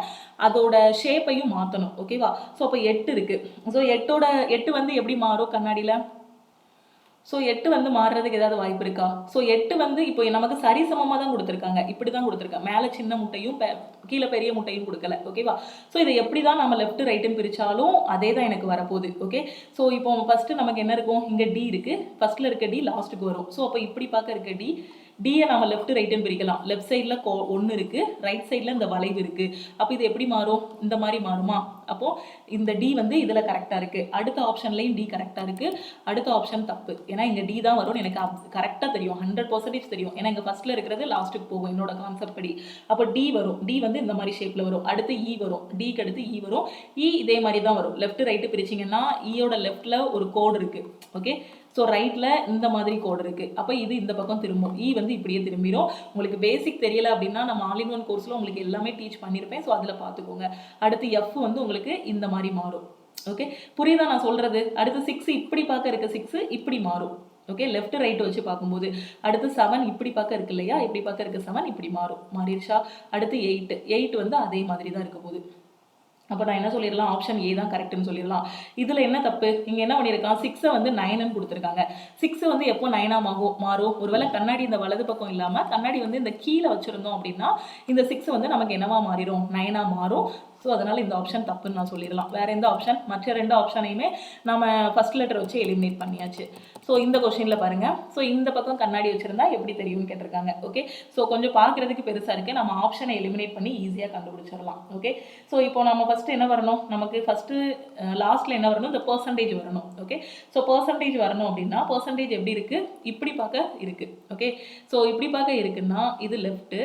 அதோட ஷேப்பையும் மாற்றணும். ஓகேவா? ஸோ அப்போ 8 இருக்குது. ஸோ 8 வந்து எப்படி மாறும் கண்ணாடியில்? ஸோ 8 வந்து மாறுறதுக்கு ஏதாவது வாய்ப்பு இருக்கா? ஸோ 8 வந்து இப்போ நமக்கு சரிசமமாக தான் கொடுத்துருக்காங்க. இப்படி தான் கொடுத்துருக்காங்க. மேலே சின்ன முட்டையும் கீழே பெரிய முட்டையும் கொடுக்கல. ஓகேவா? ஸோ இதை எப்படி தான் நம்ம லெஃப்ட் ரைட்டுன்னு பிரித்தாலும் அதே தான் எனக்கு வரப்போகுது. ஓகே, ஸோ இப்போ ஃபஸ்ட்டு நமக்கு என்ன இருக்கும்? இங்கே டி இருக்குது. ஃபஸ்ட்டில் இருக்க டி லாஸ்ட்டுக்கு வரும். ஸோ அப்போ இப்படி பார்க்க இருக்க டியை நம்ம லெஃப்ட் ரைட்டுன்னு பிரிக்கலாம். லெஃப்ட் சைடில் 1 இருக்குது, ரைட் சைடில் இந்த வளைவு இருக்குது. அப்போ இது எப்படி மாறும்? இந்த மாதிரி மாறுமா? அப்போது இந்த டி வந்து இதில் கரெக்டாக இருக்குது. அடுத்த ஆப்ஷன்லையும் டி கரெக்டாக இருக்குது. அடுத்த ஆப்ஷன் தப்பு. ஏன்னா இங்கே டி தான் வரும்னு எனக்கு கரெக்டாக தெரியும். 100% தெரியும். ஏன்னா இங்கே ஃபஸ்ட்டில் இருக்கிறது லாஸ்ட்டுக்கு போகும் என்னோட கான்செப்ட் படி. அப்போ டி வரும். டி வந்து இந்த மாதிரி ஷேப்பில் வரும். அடுத்து இ வரும். டிக்கு அடுத்து இ வரும். இ இதே மாதிரி தான் வரும். லெஃப்ட் ரைட்டு பிரிச்சிங்கன்னா ஈயோட லெஃப்டில் ஒரு கோடு இருக்குது. ஓகே, ஸோ ரைட்டில் இந்த மாதிரி கோடு இருக்குது. அப்போ இது இந்த பக்கம் திரும்பும். இ வந்து இப்படியே திரும்பிடும். உங்களுக்கு பேசிக் தெரியலை அப்படின்னா நம்ம ஆல் இன் ஒன் கோர்ஸில் உங்களுக்கு எல்லாமே டீச் பண்ணியிருப்பேன். ஸோ அதில் பார்த்துக்கோங்க. அடுத்து எஃப் வந்து உங்களுக்கு இந்த மாதிரி மாறும். ஓகே, புரியுதா நான் சொல்கிறது? அடுத்து 6 இப்படி பார்க்க இருக்க 6 இப்படி மாறும். ஓகே, லெஃப்ட் ரைட் வச்சு பார்க்கும்போது. அடுத்து 7 இப்படி பார்க்க இருக்கு இல்லையா? இப்படி பார்க்க இருக்க 7 இப்படி மாறிடுச்சா? அடுத்து 8 வந்து அதே மாதிரி தான் இருக்க போகுது. அப்போ நான் என்ன சொல்லிடலாம்? ஆப்ஷன் ஏ தான் கரெக்டுன்னு சொல்லிடலாம். இதில் என்ன தப்பு? இங்கே என்ன பண்ணியிருக்கான்? 6 வந்து 9ன்னு கொடுத்துருக்காங்க. 6 வந்து எப்போ 9ஆக மாறும்? ஒருவேளை கண்ணாடி இந்த வலது பக்கம் இல்லாமல் கண்ணாடி வந்து இந்த கீழே வச்சுருந்தோம் அப்படின்னா இந்த 6 வந்து நமக்கு என்னவா மாறிடும்? 9ஆக மாறும். ஸோ அதனால் இந்த ஆப்ஷன் தப்புன்னு நான் சொல்லிடலாம். வேறு எந்த ஆப்ஷன்? மற்ற 2 ஆப்ஷனையுமே நம்ம ஃபஸ்ட் லெட்டர் வச்சு எலிமினேட் பண்ணியாச்சு. ஸோ இந்த கொஸ்டினில் பாருங்கள், ஸோ இந்த பக்கம் கண்ணாடி வச்சுருந்தா எப்படி தெரியும்னு கேட்டிருக்காங்க. ஓகே, ஸோ கொஞ்சம் பார்க்குறதுக்கு பெருசாக இருக்குது. நம்ம ஆப்ஷனை எலிமினேட் பண்ணி ஈஸியாக கண்டுபிடிச்சிடலாம். ஓகே, ஸோ இப்போ நம்ம ஃபஸ்ட்டு என்ன வரணும்? நமக்கு ஃபஸ்ட்டு லாஸ்ட்டில் என்ன வரணும்? இந்த பர்சன்டேஜ் வரணும். ஓகே, ஸோ பர்சன்டேஜ் வரணும் அப்படின்னா பர்சன்டேஜ் எப்படி இருக்குது? இப்படி பார்க்க இருக்குது. ஓகே, ஸோ இப்படி பார்க்க இருக்குன்னா இது லெஃப்ட்டு.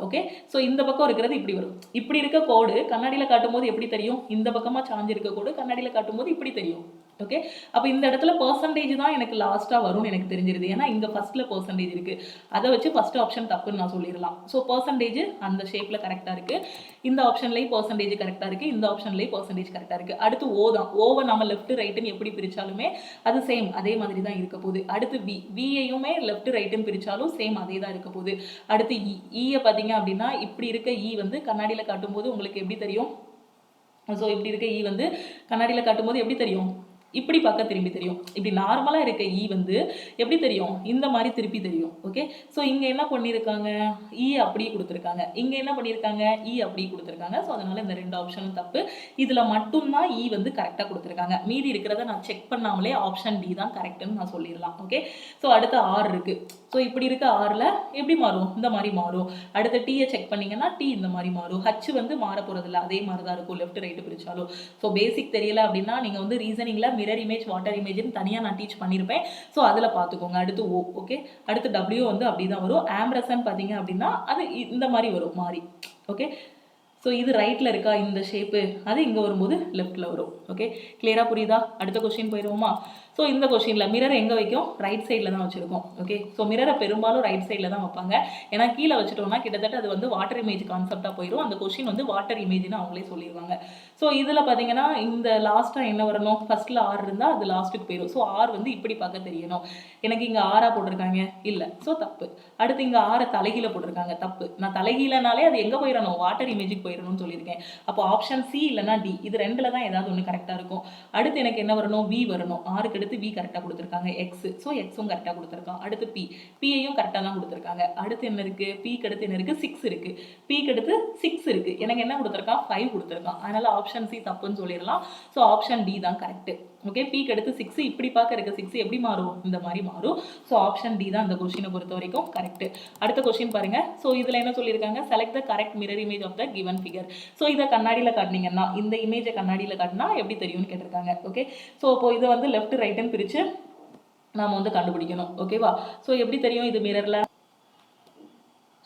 ஓகே, ஸோ இந்த பக்கம் இருக்கிறது இப்படி வரும். இப்படி இருக்க கோடு கண்ணாடியில் காட்டும் போது எப்படி தெரியும்? இந்த பக்கமாக சாஞ்சி இருக்க கோடு கண்ணாடியில் காட்டும் போது இப்படி தெரியும். ஓகே, அப்போ இந்த இடத்துல பர்சன்டேஜ் தான் எனக்கு லாஸ்ட்டாக வரும்னு எனக்கு தெரிஞ்சிருது. ஏன்னா இங்கே ஃபஸ்ட்டில் பர்சன்டேஜ் இருக்குது. அதை வச்சு ஃபஸ்ட் ஆப்ஷன் தப்புன்னு நான் சொல்லிடலாம். ஸோ பர்சன்டேஜ் அந்த ஷேப்பில் கரெக்டாக இருக்குது. இந்த ஆப்ஷன்லேயும் பர்சன்டேஜ் கரெக்டாக இருக்குது. இந்த ஆப்ஷன்லேயும் பர்சன்டேஜ் கரெக்டாக இருக்குது. அடுத்து ஓ தான். ஓவை நம்ம லெஃப்ட் ரைட்டுன்னு எப்படி பிரித்தாலுமே அது சேம் அதே மாதிரி தான் இருக்க போகுது. அடுத்து வியையுமே லெஃப்ட் ரைட்டுன்னு பிரித்தாலும் சேம் அதே தான் இருக்க போகுது. அடுத்து ஈயை பார்த்தீங்க அப்படின்னா இப்படி இருக்க ஈ வந்து கண்ணாடியில் காட்டும்போது உங்களுக்கு எப்படி தெரியும்? ஸோ இப்படி இருக்க ஈ வந்து கண்ணாடியில் காட்டும்போது எப்படி தெரியும்? இப்படி பார்க்க திரும்பி தெரியும். இப்படி நார்மலாக இருக்க ஈ வந்து எப்படி தெரியும்? இந்த மாதிரி திருப்பி தெரியும். ஓகே, ஸோ இங்கே என்ன பண்ணியிருக்காங்க? ஈ அப்படியே கொடுத்துருக்காங்க. இங்கே என்ன பண்ணியிருக்காங்க? ஈ அப்படியே கொடுத்துருக்காங்க. ஸோ அதனால் இந்த 2 ஆப்ஷனும் தப்பு. இதில் மட்டும்தான் ஈ வந்து கரெக்டாக கொடுத்துருக்காங்க. மீதி இருக்கிறத நான் செக் பண்ணாமலே ஆப்ஷன் டி தான் கரெக்டுன்னு நான் சொல்லிடலாம். ஓகே, ஸோ அடுத்து ஆர் இருக்குது. ஸோ இப்படி இருக்க ஆரில் எப்படி மாறும்? இந்த மாதிரி மாறும். அடுத்த டீயை செக் பண்ணிங்கன்னா டி இந்த மாதிரி மாறும். ஹச் வந்து மாற போகிறதில்ல, அதே மாதிரி தான் இருக்கும் லெஃப்ட் ரைட்டு பிரித்தாலும். ஸோ பேசிக் தெரியல அப்படின்னா நீங்கள் வந்து ரீசனிங்கில் மிரர் இமேஜ் வாட்டர் இமேஜ்னு தனியாக நான் டீச் பண்ணியிருப்பேன். ஸோ அதில் பார்த்துக்கோங்க. அடுத்து ஓ. ஓகே, அடுத்து டபிள்யூ வந்து அப்படி தான் வரும். ஆம்ரசன் பார்த்தீங்க அப்படின்னா அது இந்த மாதிரி வரும் மாறி. ஓகே, ஸோ இது ரைட்டில் இருக்கா இந்த ஷேப்பு? அது இங்கே வரும்போது லெஃப்ட்டில் வரும். ஓகே, கிளியராக புரியுதா? அடுத்த கொஸ்டின் போயிடுவோமா? ஸோ ஸோ இந்த கொஷினில் மிரர் எங்கே வைக்கும், ரைட் சைடில் தான் வச்சுருக்கோம். ஓகே, ஸோ மிரரை பெரும்பாலும் ரைட் சைடில் தான் வைப்பாங்க. ஏன்னா கீழே வச்சுட்டோம்னா கிட்டத்தட்ட அது வந்து வாட்டர் இமேஜ் கான்செப்டாக போயிடும். அந்த கொஷின் வந்து வாட்டர் இமேஜ்னு அவங்களே சொல்லிடுவாங்க. ஸோ இதில் பார்த்தீங்கன்னா இந்த லாஸ்ட்டாக என்ன வரணும், ஃபர்ஸ்ட்டில் ஆர் இருந்தால் அது லாஸ்ட்டுக்கு போயிடும். ஸோ ஆர் வந்து இப்படி பார்க்க தெரியணும். எனக்கு இங்கே ஆராக போட்டிருக்காங்க, இல்லை, ஸோ தப்பு. அடுத்து இங்கே ஆரை தலைகீழ போட்டிருக்காங்க, தப்பு. நான் தலைகீழனாலே அது எங்கே போயிடணும், வாட்டர் இமேஜுக்கு போயிடணும்னு சொல்லியிருக்கேன். அப்போ ஆப்ஷன் சி இல்லைனா டி, இது ரெண்டில் தான் ஏதாவது ஒன்று கரெக்டாக இருக்கும். அடுத்து எனக்கு என்ன வரணும், வி வரணும். ஆருக்கு அடுத்து வி கரெக்டாக கொடுத்துருக்காங்க, எக்ஸ், ஸோ எக்ஸும் கரெக்டாக கொடுத்துருக்கான். அடுத்து பி, பியையும் கரெக்டாக தான் கொடுத்துருக்காங்க. அடுத்து என்ன இருக்குது, பிக்கு அடுத்து என்ன இருக்குது, 6 இருக்குது. பிக்கு அடுத்து 6 இருக்குது. எனக்கு என்ன கொடுத்துருக்கான், 5 கொடுத்துருக்கான். அதனால் ஆப்ஷன் சி தப்புன்னு சொல்லிடலாம். ஸோ ஆப்ஷன் டி தான் கரெக்டு. ஓகே, பிக்கு அடுத்து 6, இப்படி பார்க்க இருக்க 6 எப்படி மாறும், இந்த மாதிரி மாறும். ஸோ ஆப்ஷன் டி தான் அந்த கொஸ்டினை பொறுத்த வரைக்கும் கரெக்ட். அடுத்த கொஸ்டின் பாருங்க. ஸோ இதில் என்ன சொல்லியிருக்காங்க, select the correct mirror image of the given figure. So இதை கண்ணாடியில் காட்டினீங்கன்னா, இந்த இமேஜை கண்ணாடியில் காட்டினா எப்படி தெரியும்னு கேட்டிருக்காங்க. ஓகே, ஸோ இப்போ இதை வந்து லெஃப்ட் ரைட்டுன்னு பிரித்து நாம் வந்து கண்டுபிடிக்கணும். ஓகேவா, ஸோ எப்படி தெரியும் இது மிரரில்.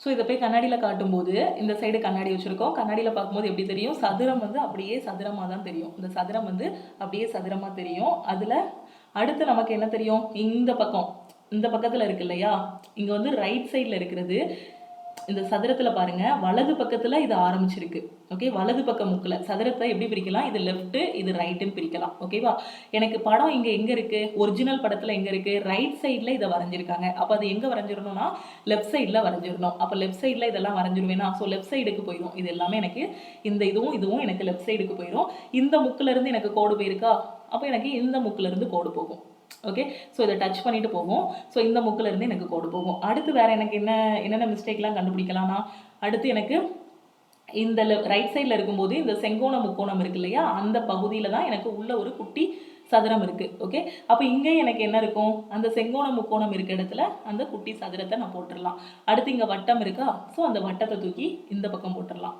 ஸோ இதை போய் கண்ணாடியில் காட்டும்போது இந்த சைடு கண்ணாடி வச்சுருக்கோம். கண்ணாடியில் பார்க்கும்போது எப்படி தெரியும், சதுரம் வந்து அப்படியே சதுரமாக தான் தெரியும். இந்த சதுரம் வந்து அப்படியே சதுரமாக தெரியும். அதில் அடுத்து நமக்கு என்ன தெரியும், இந்த பக்கத்தில் இருக்கு இல்லையா, இங்கே வந்து ரைட் சைடில் இருக்கிறது இந்த சதுரத்தில் பாருங்கள், வலது பக்கத்தில் இது ஆரம்பிச்சிருக்கு. ஓகே, வலது பக்க முக்கில் சதுரத்தை எப்படி பிரிக்கலாம், இது லெஃப்ட்டு இது ரைட்டுன்னு பிரிக்கலாம். ஓகேவா, எனக்கு படம் இங்கே எங்கே இருக்குது, ஒரிஜினல் படத்தில் எங்கே இருக்குது, ரைட் சைடில் இதை வரைஞ்சிருக்காங்க. அப்போ அது எங்கே வரைஞ்சிடணும்னா லெஃப்ட் சைடில் வரைஞ்சிடணும். அப்போ லெஃப்ட் சைடில் இதெல்லாம் வரைஞ்சிருவேனா, ஸோ லெஃப்ட் சைடுக்கு போயிடும். இது எல்லாமே எனக்கு இந்த இதுவும் எனக்கு லெஃப்ட் சைடுக்கு போயிடும். இந்த முக்கிலேருந்து எனக்கு கோடு போயிருக்கா, அப்போ எனக்கு இந்த முக்கிலேருந்து கோடு போகும். ஓகே, ஸோ இதை டச் பண்ணிட்டு போகும். ஸோ இந்த முக்கில் இருந்து எனக்கு கோடு போகும். அடுத்து வேறு எனக்கு என்னென்ன மிஸ்டேக்லாம் கண்டுபிடிக்கலாம்னா, அடுத்து எனக்கு இந்த ரைட் சைடில் இருக்கும்போது இந்த செங்கோண முக்கோணம் இருக்கு இல்லையா, அந்த பகுதியில் தான் எனக்கு உள்ள ஒரு குட்டி சதுரம் இருக்குது. ஓகே, அப்போ இங்கே எனக்கு என்ன இருக்கும், அந்த செங்கோண முக்கோணம் இருக்க இடத்துல அந்த குட்டி சதுரத்தை நான் போட்டுடலாம். அடுத்து இங்கே வட்டம் இருக்கா, ஸோ அந்த வட்டத்தை தூக்கி இந்த பக்கம் போட்டுடலாம்.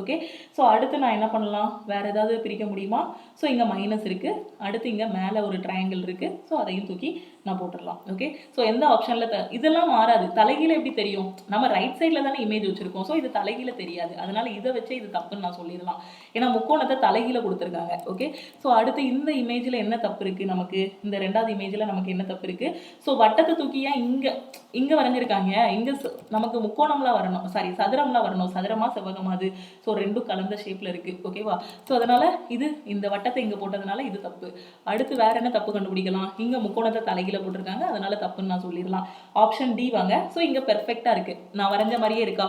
ஓகே, ஸோ அடுத்து நான் என்ன பண்ணலாம், வேறு ஏதாவது பிரிக்க முடியுமா, ஸோ இங்கே மைனஸ் இருக்குது. அடுத்து இங்கே மேலே ஒரு ட்ரையாங்கிள் இருக்குது, ஸோ அதையும் தூக்கி நான் போட்டுடலாம். ஓகே, ஸோ எந்த ஆப்ஷனில் இதெல்லாம் மாறாது. தலைகீழ எப்படி தெரியும், நம்ம ரைட் சைடில் தானே இமேஜ் வச்சுருக்கோம். ஸோ இது தலைகீழ தெரியாது. அதனால் இதை வச்சு இது தப்புன்னு நான் சொல்லிடலாம். ஏன்னா முக்கோணத்தை தலைகீழ கொடுத்துருக்காங்க. ஓகே, ஸோ அடுத்து இந்த இமேஜில் என்ன தப்பு இருக்குது, நமக்கு இந்த ரெண்டாவது இமேஜில் நமக்கு என்ன தப்பு இருக்குது. ஸோ வட்டத்தை தூக்கி ஏன் இங்கே வரைஞ்சிருக்காங்க, இங்கே நமக்கு முக்கோணம்லாம் வரணும், சாரி சதுரம்லாம் வரணும். சதுரமாக செவ்வகமாது, ஸோ ரெண்டும் கலந்த ஷேப்பில் இருக்குது. ஓகேவா, ஸோ அதனால் இந்த வட்டத்தை இங்கே போட்டதுனால இது தப்பு. அடுத்து வேறு என்ன தப்பு கண்டுபிடிக்கலாம், இங்கே முக்கோணத்தை தலைகீழ போட்டிருக்காங்க, அதனால தப்புன்னு நான் சொல்லிடலாம். ஆப்ஷன் டி வாங்க. ஸோ இங்கே பெர்ஃபெக்டாக இருக்குது, நான் வரைஞ்ச மாதிரியே இருக்கா.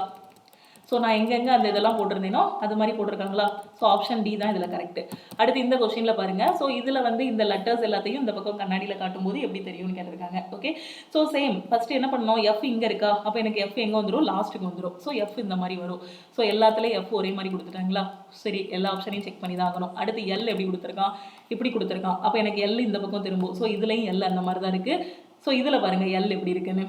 ஸோ நான் எங்கெங்கே அந்த இதெல்லாம் போட்டிருந்தேனோ அது மாதிரி போட்டிருக்காங்களா. ஸோ ஆப்ஷன் டி தான் இதில் கரெக்ட். அடுத்து இந்த கொஸ்டினில் பாருங்கள். ஸோ இதில் வந்து இந்த லெட்டர்ஸ் எல்லாத்தையும் இந்த பக்கம் கண்ணாடியில் காட்டும்போது எப்படி தெரியும்னு கேட்டிருக்காங்க. ஓகே, ஸோ சேம் ஃபஸ்ட்டு என்ன பண்ணணும், எஃப் இங்கே இருக்கா, அப்போ எனக்கு எஃப் எங்கே வந்துடும், லாஸ்ட்டுக்கு வந்துடும். ஸோ எஃப் இந்த மாதிரி வரும். ஸோ எல்லாத்துலேயும் எஃப் ஒரே மாதிரி கொடுத்துட்டாங்களா. சரி, எல்லா ஆப்ஷனையும் செக் பண்ணி தான் ஆகணும். அடுத்து எல் எப்படி கொடுத்துருக்கான், இப்படி கொடுத்துருக்கான். அப்போ எனக்கு எல் இந்த பக்கம் திரும்பும். ஸோ இதுலேயும் எல் அந்த மாதிரி தான் இருக்குது. ஸோ இதில் பாருங்கள் எல் எப்படி இருக்குன்னு,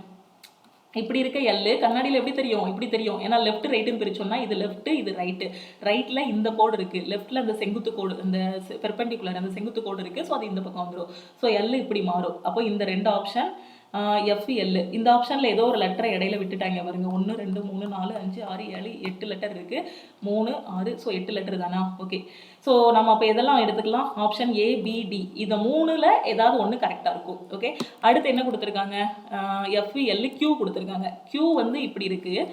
இப்படி இருக்க எல்லு கண்ணாடியில் எப்படி தெரியும், இப்படி தெரியும். ஏன்னா லெஃப்ட் ரைட்டுன்னு பிரிச்சோம்னா இது லெஃப்ட் இது ரைட்டு. ரைட்டில் இந்த கோடு இருக்குது, லெஃப்ட்டில் அந்த செங்குத்து கோடு, இந்த பெர்பெண்டிகுலர் அந்த செங்குத்து கோடு இருக்குது. ஸோ அது இந்த பக்கம் வந்துடும். ஸோ எல் இப்படி மாறும். அப்போ இந்த ரெண்டு ஆப்ஷன் எஃப்எல், இந்த ஆப்ஷனில் ஏதோ ஒரு லெட்டரை இடையில விட்டுட்டாங்க பாருங்க. 1 2 3 4 5 6 7 8 லெட்டர் இருக்குது. 3 6, ஸோ 8 லெட்டர் தானா. ஓகே, ஸோ நம்ம அப்போ எதெல்லாம் எடுத்துக்கலாம், ஆப்ஷன் ஏ பி டி, இந்த 3ல் ஏதாவது ஒன்று கரெக்டாக இருக்கும். ஓகே, அடுத்து என்ன கொடுத்துருக்காங்க, எஃப்எல் கியூ கொடுத்துருக்காங்க. கியூ வந்து இப்படி இருக்குது.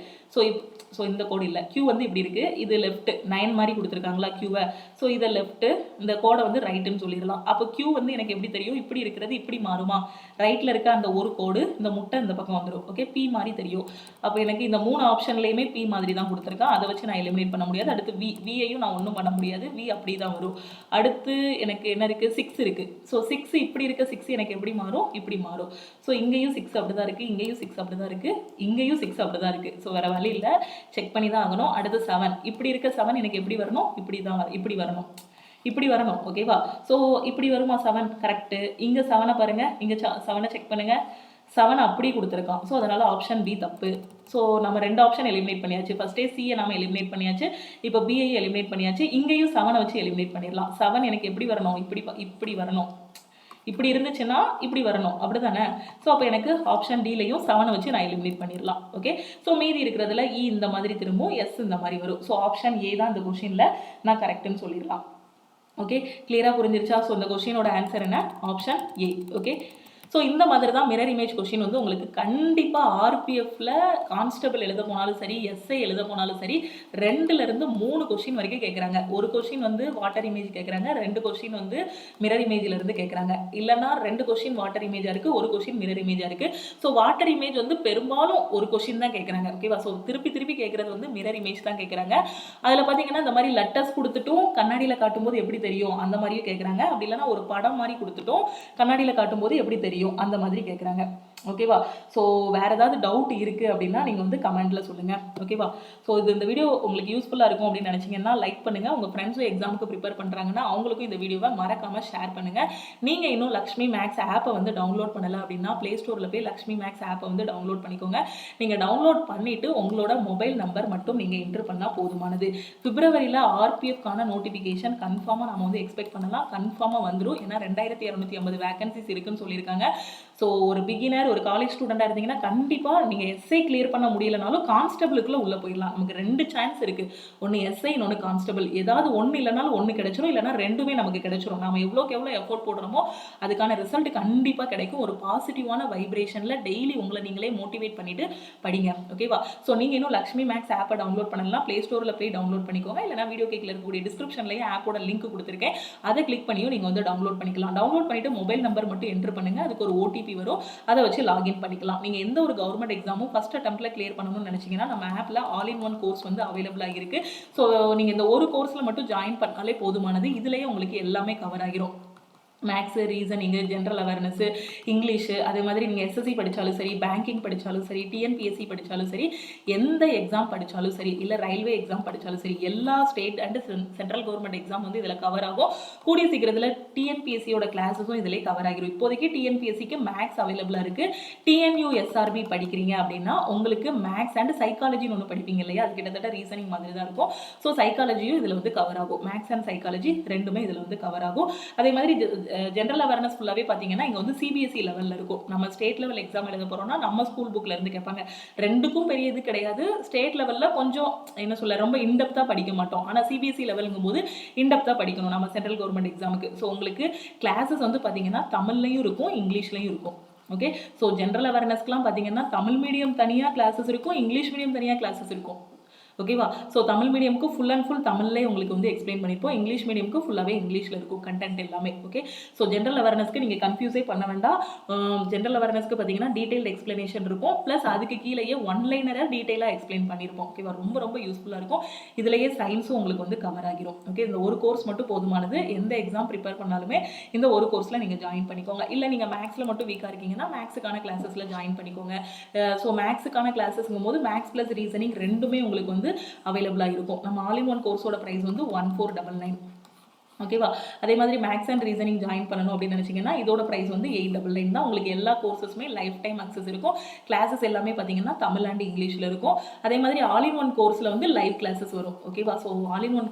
ஸோ இந்த கோடு இல்லை, கியூ வந்து இப்படி இருக்குது. இது லெஃப்ட் 9 மாதிரி கொடுத்துருக்காங்களா கியூவை. ஸோ இதை லெஃப்ட்டு, இந்த கோடை வந்து ரைட்டுன்னு சொல்லிடலாம். அப்போ கியூ வந்து எனக்கு எப்படி தெரியும், இப்படி இருக்கிறது இப்படி மாறுமா, ரைட்டில் இருக்க அந்த ஒரு கோடு இந்த முட்டை இந்த பக்கம் வந்துடும். ஓகே, பி மாதிரி தெரியும். அப்போ எனக்கு இந்த 3 ஆப்ஷன்லேயுமே பி மாதிரி தான் கொடுத்துருக்கேன். அதை வச்சு நான் எலிமினேட் பண்ண முடியாது. அடுத்து வியையும் நான் ஒன்றும் பண்ண முடியாது, வி அப்படி தான் வரும். அடுத்து எனக்கு என்ன இருக்குது, 6 இருக்குது. ஸோ 6 இப்படி இருக்க 6 எனக்கு எப்படி மாறும், இப்படி மாறும். ஸோ இங்கேயும் 6 அப்படி தான் இருக்குது, இங்கேயும் 6 அப்படி தான் இருக்குது, இங்கேயும் 6 அப்படி தான் இருக்குது. ஸோ வேறு வழி இல்லை, செக் பண்ணி தான் ஆகணும். அடுத்து 7 இப்படி இருக்க 7 எனக்கு எப்படி வரணும், இப்படி வரணும், இப்படி வரணும். ஓகேவா, ஸோ இப்படி வருமா 7 கரெக்டு. இங்கே 7 பாருங்கள், இங்கே 7 செக் பண்ணுங்கள், 7 அப்படி கொடுத்துருக்கான். ஸோ அதனால் ஆப்ஷன் பி தப்பு. ஸோ நம்ம 2 ஆப்ஷன் எலிமினேட் பண்ணியாச்சு. ஃபஸ்ட்டே சியை நம்ம எலிமினேட் பண்ணியாச்சு, இப்போ பிஐ எலிமினேட் பண்ணியாச்சு. இங்கேயும் 7 வச்சு எலிமினேட் பண்ணிடலாம். 7 எனக்கு எப்படி வரணும், இப்படி வரணும், இப்படி இருந்துச்சுன்னா இப்படி வரணும், அப்படி தானே. ஸோ அப்போ எனக்கு ஆப்ஷன் டிலையும் 7 வச்சு நான் எலிமினேட் பண்ணிடலாம். ஓகே, ஸோ மீதி இருக்கிறதுல இ இந்த மாதிரி திரும்பும், எஸ் இந்த மாதிரி வரும். ஸோ ஆப்ஷன் ஏ தான் இந்த கொஷினில் நான் கரெக்டுன்னு சொல்லிடலாம். ஓகே, கிளியராக புரிஞ்சிருச்சா? ஸோ இந்த கொஷினோட ஆன்சர் என்ன? Option A. ஓகே, ஸோ இந்த மாதிரி தான் மிரர் இமேஜ் கொஷின் வந்து உங்களுக்கு கண்டிப்பாக ஆர்பிஎஃப்ல கான்ஸ்டபிள் எழுத போனாலும் சரி, எஸ்ஐ எழுத போனாலும் சரி, 2லேருந்து 3 கொஷின் வரைக்கும் கேட்குறாங்க. ஒரு கொஷின் வந்து வாட்டர் இமேஜ் கேட்குறாங்க, 2 கொஷின் வந்து மிரர் இமேஜிலிருந்து கேட்குறாங்க. இல்லைனா 2 கொஷின் வாட்டர் இமேஜாக இருக்குது, ஒரு கொஷின் மிரர் இமேஜாக இருக்குது. ஸோ வாட்டர் இமேஜ் வந்து பெரும்பாலும் ஒரு கொஷின் தான் கேட்குறாங்க. ஓகேவா? ஸோ திருப்பி திருப்பி கேட்குறது வந்து மிரர் இமேஜ் தான் கேட்குறாங்க. அதில் பார்த்தீங்கன்னா இந்த மாதிரி லெட்டர்ஸ் கொடுத்துட்டும் கண்ணாடியில் காட்டும்போது எப்படி தெரியும் அந்த மாதிரியும் கேட்குறாங்க. அப்படி இல்லைனா ஒரு படம் மாதிரி கொடுத்துட்டும் கண்ணாடியில் காட்டும்போது எப்படி தெரியும் அந்த மாதிரி கேட்குறாங்க. ஓகேவா? ஸோ வேறு ஏதாவது டவுட் இருக்குது அப்படின்னா நீங்கள் வந்து கமெண்ட்டில் சொல்லுங்கள். ஓகேவா? ஸோ இந்த வீடியோ உங்களுக்கு யூஸ்ஃபுல்லாக இருக்கும் அப்படின்னு நினச்சிங்கன்னா லைக் பண்ணுங்கள். உங்கள் ஃப்ரெண்ட்ஸும் எக்ஸாமுக்கு ப்ரிப்பேர் பண்ணுறாங்கன்னா அவங்களுக்கும் இந்த வீடியோவை மறக்காமல் ஷேர் பண்ணுங்கள். நீங்கள் இன்னும் லக்ஷ்மி மேக்ஸ் ஆப்பை வந்து டவுன்லோட் பண்ணலை அப்படின்னா ப்ளே ஸ்டோரில் போய் லக்ஷ்மி மேக்ஸ் ஆப்பை வந்து டவுன்லோட் பண்ணிக்கோங்க. நீங்கள் டவுன்லோட் பண்ணிவிட்டு உங்களோட மொபைல் நம்பர் மட்டும் நீங்கள் என்ட்ரு பண்ணால் போதுமானது. பிப்ரவரியில் ஆர்பிஎஃப்கான நோட்டிஃபிகேஷன் கன்ஃபார்மாக நம்ம வந்து எக்ஸ்பெக்ட் பண்ணலாம். கன்ஃபார்மாக வந்துடும். ஏன்னா 2250 வேகன்சிஸ் இருக்குன்னு சொல்லியிருக்காங்க. ஸோ ஒரு பிகினர், ஒரு காலேஜ் ஸ்டூடெண்ட்டாக இருந்தீங்கன்னா கண்டிப்பாக நீங்கள் எஸ்ஐ கிளியர் பண்ண முடியலனாலும் கான்ஸ்டபிளுக்குள்ளே உள்ளே போயிடலாம். நமக்கு 2 சான்ஸ் இருக்குது. ஒன்று எஸ்ஐ, இன்னொன்று கான்ஸ்டபிள். ஏதாவது ஒன்று இல்லைனாலும் ஒன்று கிடைச்சிரும், இல்லைனா ரெண்டுமே நமக்கு கிடைச்சிரும். நம்ம எவ்வளோக்கு எவ்வளோ எஃபோர்ட் போடுறோமோ அதுக்கான ரிசல்ட் கண்டிப்பாக கிடைக்கும். ஒரு பாசிட்டிவான வைப்ரேஷனில் டெய்லி உங்களை நீங்களே மோட்டிவேட் பண்ணிட்டு படிங்க. ஓகேவா? ஸோ நீங்கள் இன்னும் லக்ஷ்மி மேக்ஸ் ஆப்பை டவுன்லோட் பண்ணலாம். ப்ளே ஸ்டோரில் போய் டவுன்லோட் பண்ணிக்கோங்க. இல்லைனா வீடியோ கேக்கில் இருக்கக்கூடிய டிஸ்கிரிப்ஷன்லேயே ஆப்போட லிங்க் கொடுத்துருக்கேன். அதை கிளிக் பண்ணியும் நீங்கள் வந்து டவுன்லோட் பண்ணிக்கலாம். டவுன்லோட் பண்ணிட்டு மொபைல் நம்பர் மட்டும் என்ட்ரு பண்ணுங்கள். அதுக்கு ஒரு ஓடிபி வரும். அதை வச்சு லாகின் பண்ணிக்கலாம். நீங்கள் எந்த ஒரு கவர்மெண்ட் எக்ஸாமும் ஃபர்ஸ்ட் அட்டெம்ப்ட்ல கிளியர் பண்ணணும்னு நினைச்சீங்கன்னா நம்ம ஆப்ல ஆல் இன் ஒன் கோர்ஸ் வந்து அவைலபிளாக இருக்கு. ஸோ நீங்கள் இந்த ஒரு கோர்ஸில் மட்டும் ஜாயின் பண்ணாலே போதுமானது. இதுலேயே உங்களுக்கு எல்லாமே கவர் ஆகிரும். Maths, reasoning, general awareness, English, அதே மாதிரி நீங்கள் எஸ்எஸ்சி படித்தாலும் சரி, பேங்கிங் படித்தாலும் சரி, டிஎன்பிஎஸ்சி படித்தாலும் சரி, எந்த எக்ஸாம் படித்தாலும் சரி, இல்லை ரயில்வே எக்ஸாம் படித்தாலும் சரி, எல்லா state and central government exam வந்து இதில் கவர் ஆகும். கூடிய சீக்கிரத்தில் டிஎன்பிஎஸ்சியோட கிளாஸஸும் இதிலே கவர் ஆகிரும். இப்போதைக்கு டிஎன்பிஎஸ்சிக்கு மேக்ஸ் அவைலபிளாக இருக்குது. டிஎன்யூஎஸ்ஆர்பி படிக்கிறீங்க அப்படின்னா உங்களுக்கு மேக்ஸ் அண்ட் சைக்காலஜின்னு ஒன்று படிப்பீங்க இல்லையா? அது கிட்டத்தட்ட ரீசனிங் மாதிரி தான் இருக்கும். ஸோ சைக்காலஜியும் இதில் வந்து கவர் ஆகும். மேக்ஸ் அண்ட் சைக்காலஜி ரெண்டுமே இதில் வந்து கவர் ஆகும். அதே மாதிரி ஜென்ரல் அவேர்னஸ் ஃபுல்லாகவே பார்த்தீங்கன்னா இங்கே வந்து சிபிஎஸ்சி லெவலில் இருக்கும். நம்ம ஸ்டேட் லெவல் எக்ஸாம் எழுத போகிறோம்னா நம்ம ஸ்கூல் புக்கில் இருந்து கேட்பாங்க. ரெண்டுக்கும் பெரிய இது கிடையாது. ஸ்டேட் லெவலில் கொஞ்சம் என்ன சொல்ல ரொம்ப இன்டெப்த்தாக படிக்க மாட்டோம். ஆனால் சிபிஎஸ்சி லெவலுங்கும் போது இன்டெப்த்தாக படிக்கணும் நம்ம சென்ட்ரல் கவர்மெண்ட் எக்ஸாமுக்கு. ஸோ உங்களுக்கு கிளாஸஸ் வந்து பார்த்தீங்கன்னா தமிழ்லையும் இருக்கும், இங்கிலீஷ்லையும் இருக்கும். ஓகே, ஸோ ஜென்ரல் அவேர்னஸ்க்குலாம் பார்த்தீங்கன்னா தமிழ் மீடியம் தனியாக கிளாஸஸ் இருக்கும், இங்கிலீஷ் மீடியம் தனியாக கிளாஸஸ் இருக்கும். ஓகேவா? ஸோ தமிழ் மீடியமுக்கு ஃபுல் அண்ட் ஃபுல் தமிழ்லேயே உங்களுக்கு வந்து எக்ஸ்பிளைன் பண்ணியிருப்போம். இங்கிலீஷ் மீடியமுக்கு ஃபுல்லாகவே இங்கிலீஷில் இருக்கும் கண்டென்ட் எல்லாமே. ஓகே, ஸோ ஜென்ரல் அவேர்னஸ்க்கு நீங்கள் கன்ஃபியூஸே பண்ண வேண்டாம். ஜென்ரல் அவேர்னஸ்க்கு பார்த்தீங்கன்னா டீட்டெயில் எக்ஸ்பிளனேஷன் இருக்கும். ப்ளஸ் அதுக்கு கீழேயே ஒன்லைனராக டீட்டெயிலாக எக்ஸ்பிளைன் பண்ணியிருப்போம். ஓகேவா? ரொம்ப ரொம்ப யூஸ்ஃபுல்லாக இருக்கும். இதுலேயே சயின்ஸும் உங்களுக்கு வந்து கவர் ஆகிரும். ஓகே, இந்த ஒரு கோர்ஸ் மட்டும் போதுமானது. எந்த எக்ஸாம் ப்ரிப்பேர் பண்ணாலுமே இந்த ஒரு கோர்ஸில் நீங்கள் ஜாயின் பண்ணிக்கோங்க. இல்லை நீங்கள் மேக்ஸில் மட்டும் வீக்காக இருக்கீங்கன்னா மேக்ஸுக்கான கிளாஸஸில் ஜாயின் பண்ணிக்கோங்க. ஸோ மேக்ஸுக்கான கிளாஸஸ்ங்கும் போது மேக்ஸ் ப்ளஸ் ரீசனிங் ரெண்டுமே உங்களுக்கு வந்து அவைலபிளாக இருக்கும். நம்ம ஆல் இன் ஒன் கோர்ஸோட ப்ரைஸ் வந்து 1499. ஓகேவா? அதே மாதிரி மேக்ஸ் அண்ட் ரீசனிங் ஜாயின் பண்ணணும் அப்படின்னு நினச்சிங்கன்னா இதோட ப்ரைஸ் வந்து 899 தான். உங்களுக்கு எல்லா கோர்ஸஸுமே லைஃப் டைம் அக்சஸ் இருக்கும். கிளாஸஸ் எல்லாமே பார்த்தீங்கன்னா தமிழ் அண்ட் இங்கிலீஷில் இருக்கும். அதே மாதிரி ஆல் இன் ஒன் கோர்ஸில் வந்து லைவ் கிளாஸஸ் வரும். ஓகேவா? ஸோ ஆல் இன் ஒன்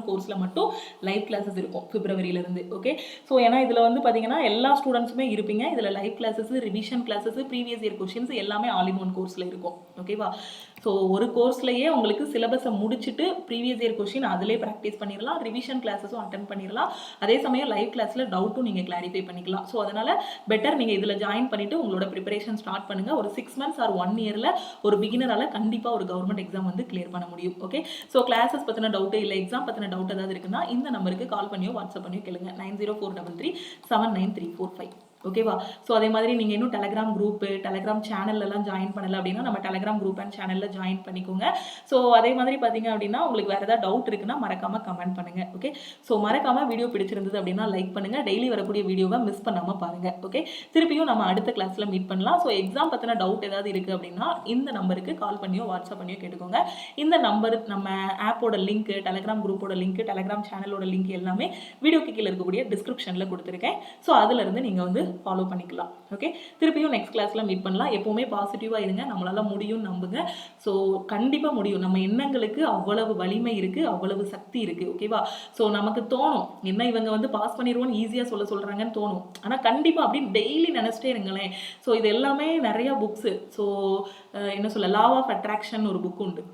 கோர்ஸில் மட்டும் லைவ் கிளாஸஸ் இருக்கும் பிப்ரவரியிலேருந்து. ஓகே, ஸோ ஏன்னா இதில் வந்து பார்த்தீங்கன்னா எல்லா ஸ்டூடெண்ட்ஸுமே இருப்பீங்க. இதில் live classes, revision classes, previous year questions எல்லாமே ஆல் இன் ஒன் கோர்ஸில் இருக்கும். ஓகேவா? ஸோ ஒரு கோர்ஸ்லேயே உங்களுக்கு சிலபஸை முடிச்சுட்டு ப்ரீவியஸ் இயர் கொஷின் அதிலே ப்ராக்டிஸ் பண்ணிடலாம். ரிவிஷன் கிளாஸஸும் அட்டன் பண்ணிடலாம். அதே சமயம் லைவ் கிளாஸில் டவுட்டும் நீங்கள் கிளாரிஃபை பண்ணிக்கலாம். ஸோ அதனால் பெட்டர் நீங்கள் இதில் ஜாயின் பண்ணிவிட்டு உங்களோட ப்ரிப்பரேஷன் ஸ்டார்ட் பண்ணுங்கள். ஒரு 6 months ஆர் 1 yearல ஒரு பிகினரால் கண்டிப்பாக ஒரு கவர்மெண்ட் எக்ஸாம் வந்து கிளியர் பண்ண முடியும். ஓகே, ஸோ கிளாஸஸ் பற்றின டவுட்டு இல்லை எக்ஸாம் பற்றின டவுட் ஏதாவது இருக்குன்னா இந்த நம்பருக்கு கால் பண்ணியோ வாட்ஸ்அப் பண்ணியோ கேளுங்க. 9043379345. ஓகேவா? ஸோ அதே மாதிரி நீங்கள் இன்னும் டெலகிராம் குரூப்பு, டெலகிராம் சேனல்லாம் ஜாயின் பண்ணலை அப்படின்னா நம்ம டெலகிராம் குரூப் அண்ட் சேனலில் ஜாயின் பண்ணிக்கோங்க. ஸோ அதே மாதிரி பார்த்தீங்க அப்படின்னா உங்களுக்கு வேறு ஏதாவது டவுட் இருக்குன்னா மறக்காமல் கமெண்ட் பண்ணுங்கள். ஓகே, ஸோ மறக்காமல் வீடியோ பிடிச்சிருந்தது அப்படின்னா லைக் பண்ணுங்கள். டெய்லி வரக்கூடிய வீடியோவை மிஸ் பண்ணாமல் பாருங்கள். ஓகே, திருப்பியும் நம்ம அடுத்த கிளாஸில் மீட் பண்ணலாம். ஸோ எக்ஸாம் பற்றின டவுட் ஏதாவது இருக்குது அப்படின்னா இந்த நம்பருக்கு கால் பண்ணியோ வாட்ஸ்அப் பண்ணியோ கேட்டுக்கோங்க. இந்த நம்பர் நம்ம ஆப்போட லிங்க்கு, டெலகிராம் குரூப்போட லிங்க்கு, டெலகிராம் சேனலோட லிங்க் எல்லாமே வீடியோக்கு கீழே இருக்கக்கூடிய டிஸ்கிரிப்ஷனில் கொடுத்துருக்கேன். ஸோ அதிலிருந்து நீங்கள் வந்து ஃபாலோ பண்ணிக்கலாம். ஓகே, திருப்பியும் நெக்ஸ்ட் கிளாஸில் மீட் பண்ணலாம். எப்போவுமே பாசிட்டிவாக இருங்க. நம்மளால் முடியும், நம்புங்க. ஸோ கண்டிப்பாக முடியும். நம்ம எண்ணங்களுக்கு அவ்வளவு வலிமை இருக்குது, அவ்வளவு சக்தி இருக்குது. ஓகேவா? ஸோ நமக்கு தோணும் என்ன இவங்க வந்து பாஸ் பண்ணிடுவோன்னு ஈஸியாக சொல்கிறாங்கன்னு தோணும். ஆனால் கண்டிப்பாக அப்படின்னு டெய்லி நினச்சிட்டே இருங்களேன். ஸோ இது எல்லாமே நிறையா புக்ஸு. ஸோ என்ன சொல்ல, லா ஆஃப் அட்ராக்ஷன் ஒரு புக் உண்டு.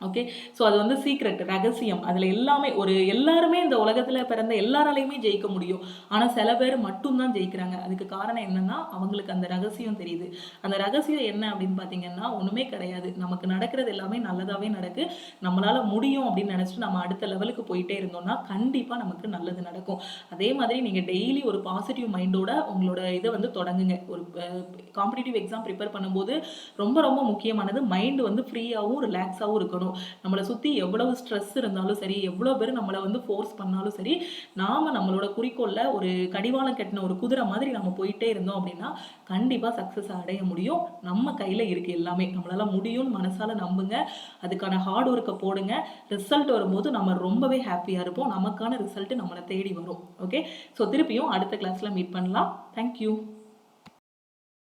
ஓகே. ஸோ அது வந்து சீக்ரெட், ரகசியம். அதில எல்லாமே எல்லாருமே இந்த உலகத்தில பிறந்த எல்லாராலயுமே ஜெயிக்க முடியும். ஆனா சில பேர் மட்டும் தான் ஜெயிக்கிறாங்க. அதுக்கு காரணம் என்னன்னா, அவங்களுக்கு அந்த ரகசியம் தெரியுது. அந்த ரகசியம் என்ன அப்படின்னு பார்த்தீங்கன்னா, ஒண்ணுமே கிடையாது. நமக்கு நடக்கிறது எல்லாமே நல்லதாவே நடக்கு. நம்மளால முடியும் அப்படின்னு நினைச்சுட்டு நம்ம அடுத்த லெவலுக்கு போயிட்டே இருந்தோம்னா, கண்டிப்பா நமக்கு நல்லது நடக்கும். அதே மாதிரி நீங்க டெய்லி ஒரு பாசிட்டிவ் மைண்டோட உங்களோட இத வந்து தொடங்குங்க. ஒரு காம்படிட்டிவ் எக்ஸாம் ப்ரிப்பேர் பண்ணும்போது ரொம்ப ரொம்ப முக்கியமானது மைண்ட் வந்து ஃப்ரீயாவும், ரிலாக்ஸாவும் இருக்கணும். நம்மளை சுற்றி எவ்வளவு ஸ்ட்ரெஸ் இருந்தாலும் சரி, எவ்வளோ பேர் நம்மளை வந்து ஃபோர்ஸ் பண்ணாலும் சரி, நாம் நம்மளோட குறிக்கோளில் ஒரு கடிவாளம் கட்டின ஒரு குதிரை மாதிரி நம்ம போயிட்டே இருந்தோம் அப்படின்னா கண்டிப்பாக சக்ஸஸ் அடைய முடியும். நம்ம கையில் இருக்குது எல்லாமே. நம்மளால் முடியும்னு மனசால் நம்புங்க. அதுக்கான ஹார்ட் ஒர்க்கை போடுங்க. ரிசல்ட் வரும்போது நம்ம ரொம்பவே ஹாப்பியாக இருப்போம். நமக்கான ரிசல்ட் நம்மளை தேடி வரும். ஓகே. ஸோ திருப்பியும் அடுத்த கிளாஸில் மீட் பண்ணலாம். தேங்க்யூ.